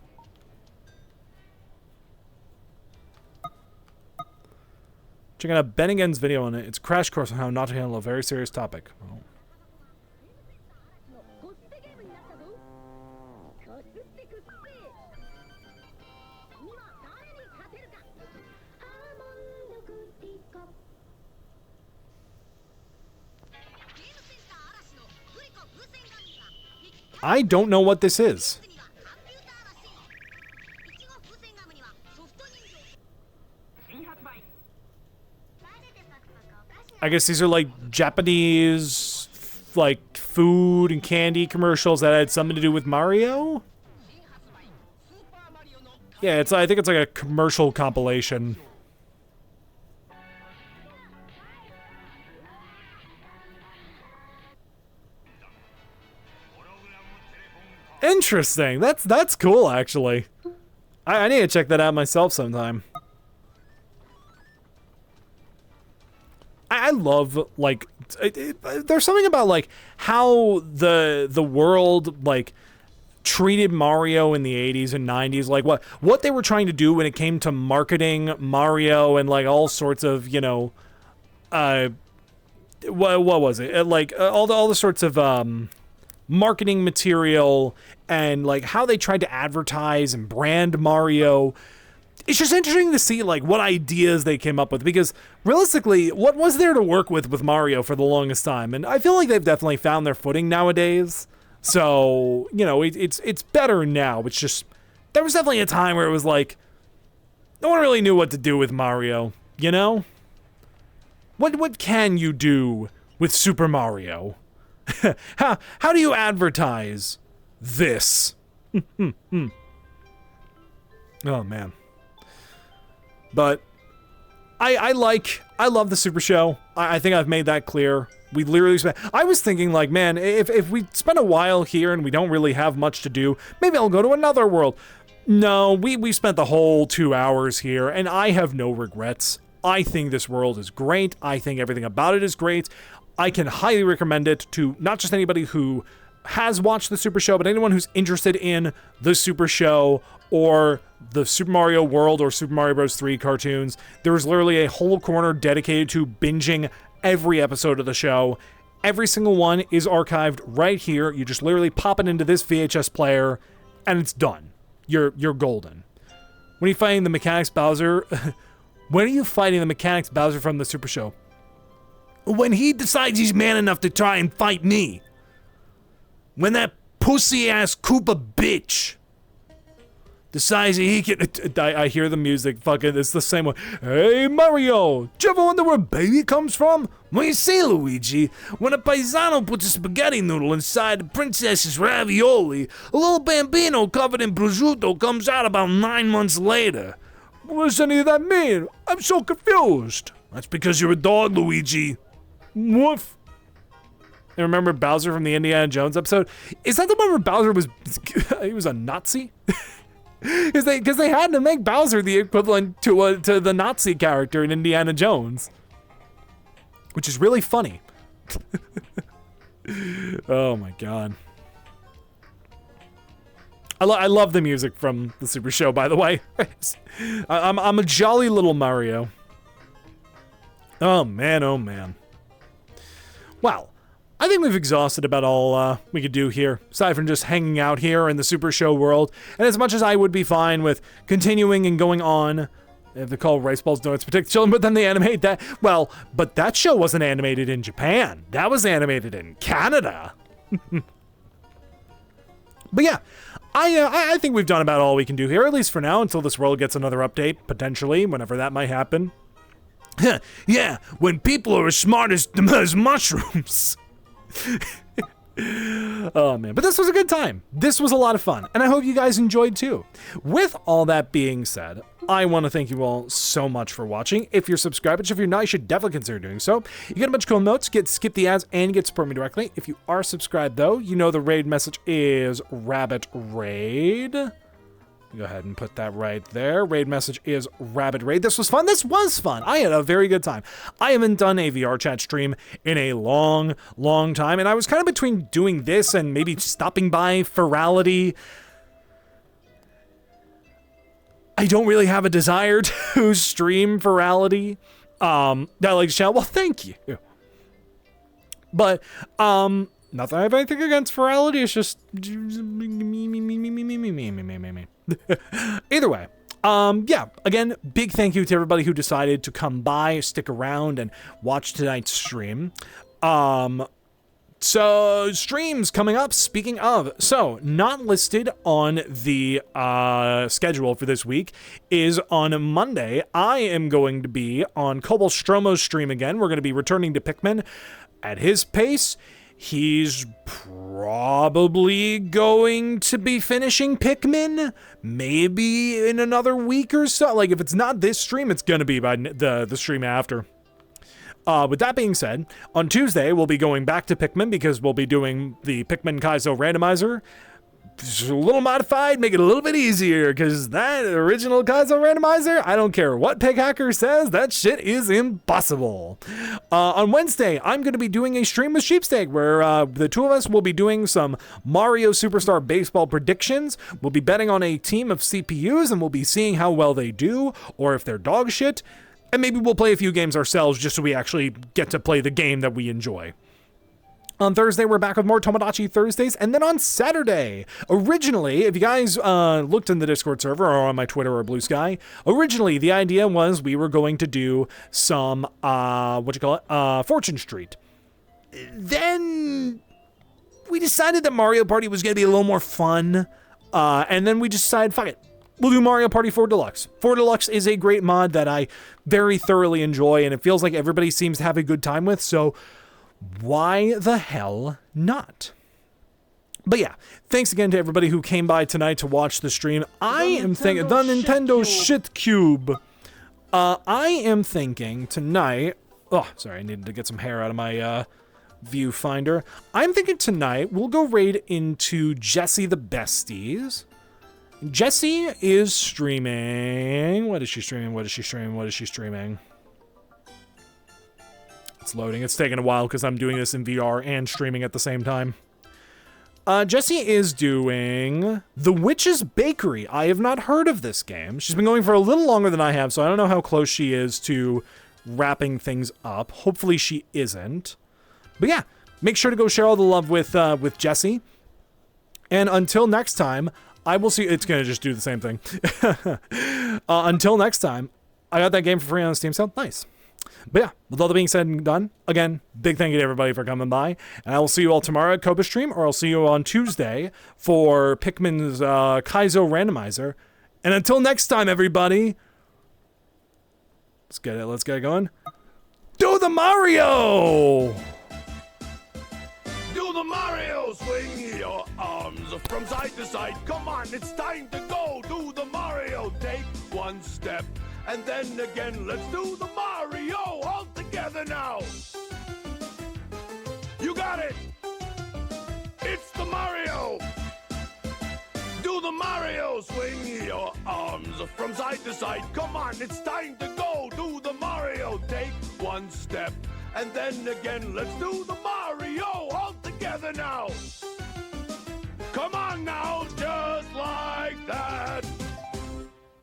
Checking out Ben Again's video on it. It's a crash course on how not to handle a very serious topic. Oh. I don't know what this is. I guess these are like Japanese, like food and candy commercials that had something to do with Mario. Yeah, I think it's like a commercial compilation. Interesting. That's cool, actually. I need to check that out myself sometime. I love, like, there's something about, like, how the world, like, treated Mario in the 80s and 90s. Like, what they were trying to do when it came to marketing Mario and, like, all sorts of, you know, what was it? Like, all the sorts of, marketing material and like how they tried to advertise and brand Mario. It's just interesting to see like what ideas they came up with, because realistically, what was there to work with Mario for the longest time? And I feel like they've definitely found their footing nowadays. So, you know, it's better now. It's just, there was definitely a time where it was like, no one really knew what to do with Mario, you know? What can you do with Super Mario? How do you advertise this? Oh, man. But I love the Super Show. I think I've made that clear. We literally spent... I was thinking, like, man, if we spend a while here and we don't really have much to do, maybe I'll go to another world. No, we spent the whole 2 hours here, and I have no regrets. I think this world is great. I think everything about it is great. I can highly recommend it to not just anybody who has watched the Super Show, but anyone who's interested in the Super Show or the Super Mario World or Super Mario Bros. 3 cartoons. There's literally a whole corner dedicated to binging every episode of the show Every single one is archived right here. You just literally pop it into this VHS player, and it's done. You're golden. When are you fighting the Mechanics Bowser? When are you fighting the Mechanics Bowser from the Super Show? When he decides he's man enough to try and fight me. When that pussy-ass Koopa bitch decides he can... I hear the music, fucking, it's the same one. Hey, Mario, do you ever wonder where baby comes from? Well, you see, Luigi, when a paisano puts a spaghetti noodle inside the princess's ravioli, a little bambino covered in prosciutto comes out about 9 months later. What does any of that mean? I'm so confused. That's because you're a dog, Luigi. Woof. And remember Bowser from the Indiana Jones episode? Is that the one where Bowser was... he was a Nazi? Because they had to make Bowser the equivalent to the Nazi character in Indiana Jones. Which is really funny. Oh my god. I love the music from the Super Show, by the way. I'm a jolly little Mario. Oh man, oh man. Well, I think we've exhausted about all we could do here, aside from just hanging out here in the Super Show world. And as much as I would be fine with continuing and going on, they have to call Rice Balls Donuts Protect Children, but then they animate that. Well, but that show wasn't animated in Japan. That was animated in Canada. But yeah, I think we've done about all we can do here, at least for now, until this world gets another update, potentially, whenever that might happen. Yeah, when people are as smart as mushrooms. Oh man, but this was a good time. This was a lot of fun, and I hope you guys enjoyed too. With all that being said, I want to thank you all so much for watching. If you're subscribed, which if you're not, you should definitely consider doing so. You get a bunch of cool notes, skip the ads, and get support me directly. If you are subscribed though, you know the raid message is Rabbit Raid. Go ahead and put that right there. Raid message is Rabbit Raid. This was fun. This was fun. I had a very good time. I haven't done a VRChat stream in a long, long time, and I was kind of between doing this and maybe stopping by Ferality. I don't really have a desire to stream Ferality. I like to channel. Well, thank you. But, not that I have anything against Ferality. It's just me. Either way, yeah, again, big thank you to everybody who decided to come by, stick around, and watch tonight's stream. So, streams coming up, speaking of, so, not listed on the schedule for this week is on Monday. I am going to be on Cobalt Stromo's stream again. We're going to be returning to Pikmin at his pace. He's probably going to be finishing Pikmin, maybe in another week or so. Like, if it's not this stream, it's going to be by the stream after. With that being said, on Tuesday, we'll be going back to Pikmin because we'll be doing the Pikmin Kaizo randomizer. Just a little modified, make it a little bit easier, because that original Kaizo randomizer, I don't care what Pig Hacker says, that shit is impossible. On Wednesday, I'm going to be doing a stream with Sheepsteak, where the two of us will be doing some Mario Superstar Baseball predictions. We'll be betting on a team of CPUs, and we'll be seeing how well they do, or if they're dog shit, and maybe we'll play a few games ourselves, just so we actually get to play the game that we enjoy. On Thursday, we're back with more Tomodachi Thursdays, and then on Saturday, originally, if you guys looked in the Discord server or on my Twitter or Blue Sky, originally the idea was we were going to do some, Fortune Street. Then we decided that Mario Party was going to be a little more fun, and then we just decided, fuck it. We'll do Mario Party 4 Deluxe. 4 Deluxe is a great mod that I very thoroughly enjoy, and it feels like everybody seems to have a good time with, so why the hell not? But yeah, thanks again to everybody who came by tonight to watch the stream. I am thinking the Nintendo Shit Cube. I am thinking tonight. Oh, sorry, I needed to get some hair out of my viewfinder. I'm thinking tonight we'll go raid into Jessie the Besties. Jessie is streaming. What is she streaming? It's loading. It's taking a while because I'm doing this in VR and streaming at the same time. Jessie is doing The Witch's Bakery. I have not heard of this game. She's been going for a little longer than I have, so I don't know how close she is to wrapping things up. Hopefully she isn't. But yeah, Make sure to go share all the love with Jesse. And until next time, I will see. It's gonna just do the same thing. Until next time, I got that game for free on Steam sale. Nice. But yeah, with all that being said and done, again, big thank you to everybody for coming by. And I will see you all tomorrow at Koba Stream, or I'll see you on Tuesday for Pikmin's Kaizo Randomizer. And until next time, everybody, let's get it going. Do the Mario! Do the Mario, swing your arms from side to side. Come on, it's time to go. Do the Mario, take one step. And then again, let's do the Mario all together now. You got it. It's the Mario. Do the Mario, swing your arms from side to side. Come on, it's time to go. Do the Mario, take one step. And then again, let's do the Mario all together now. Come on now, just like that.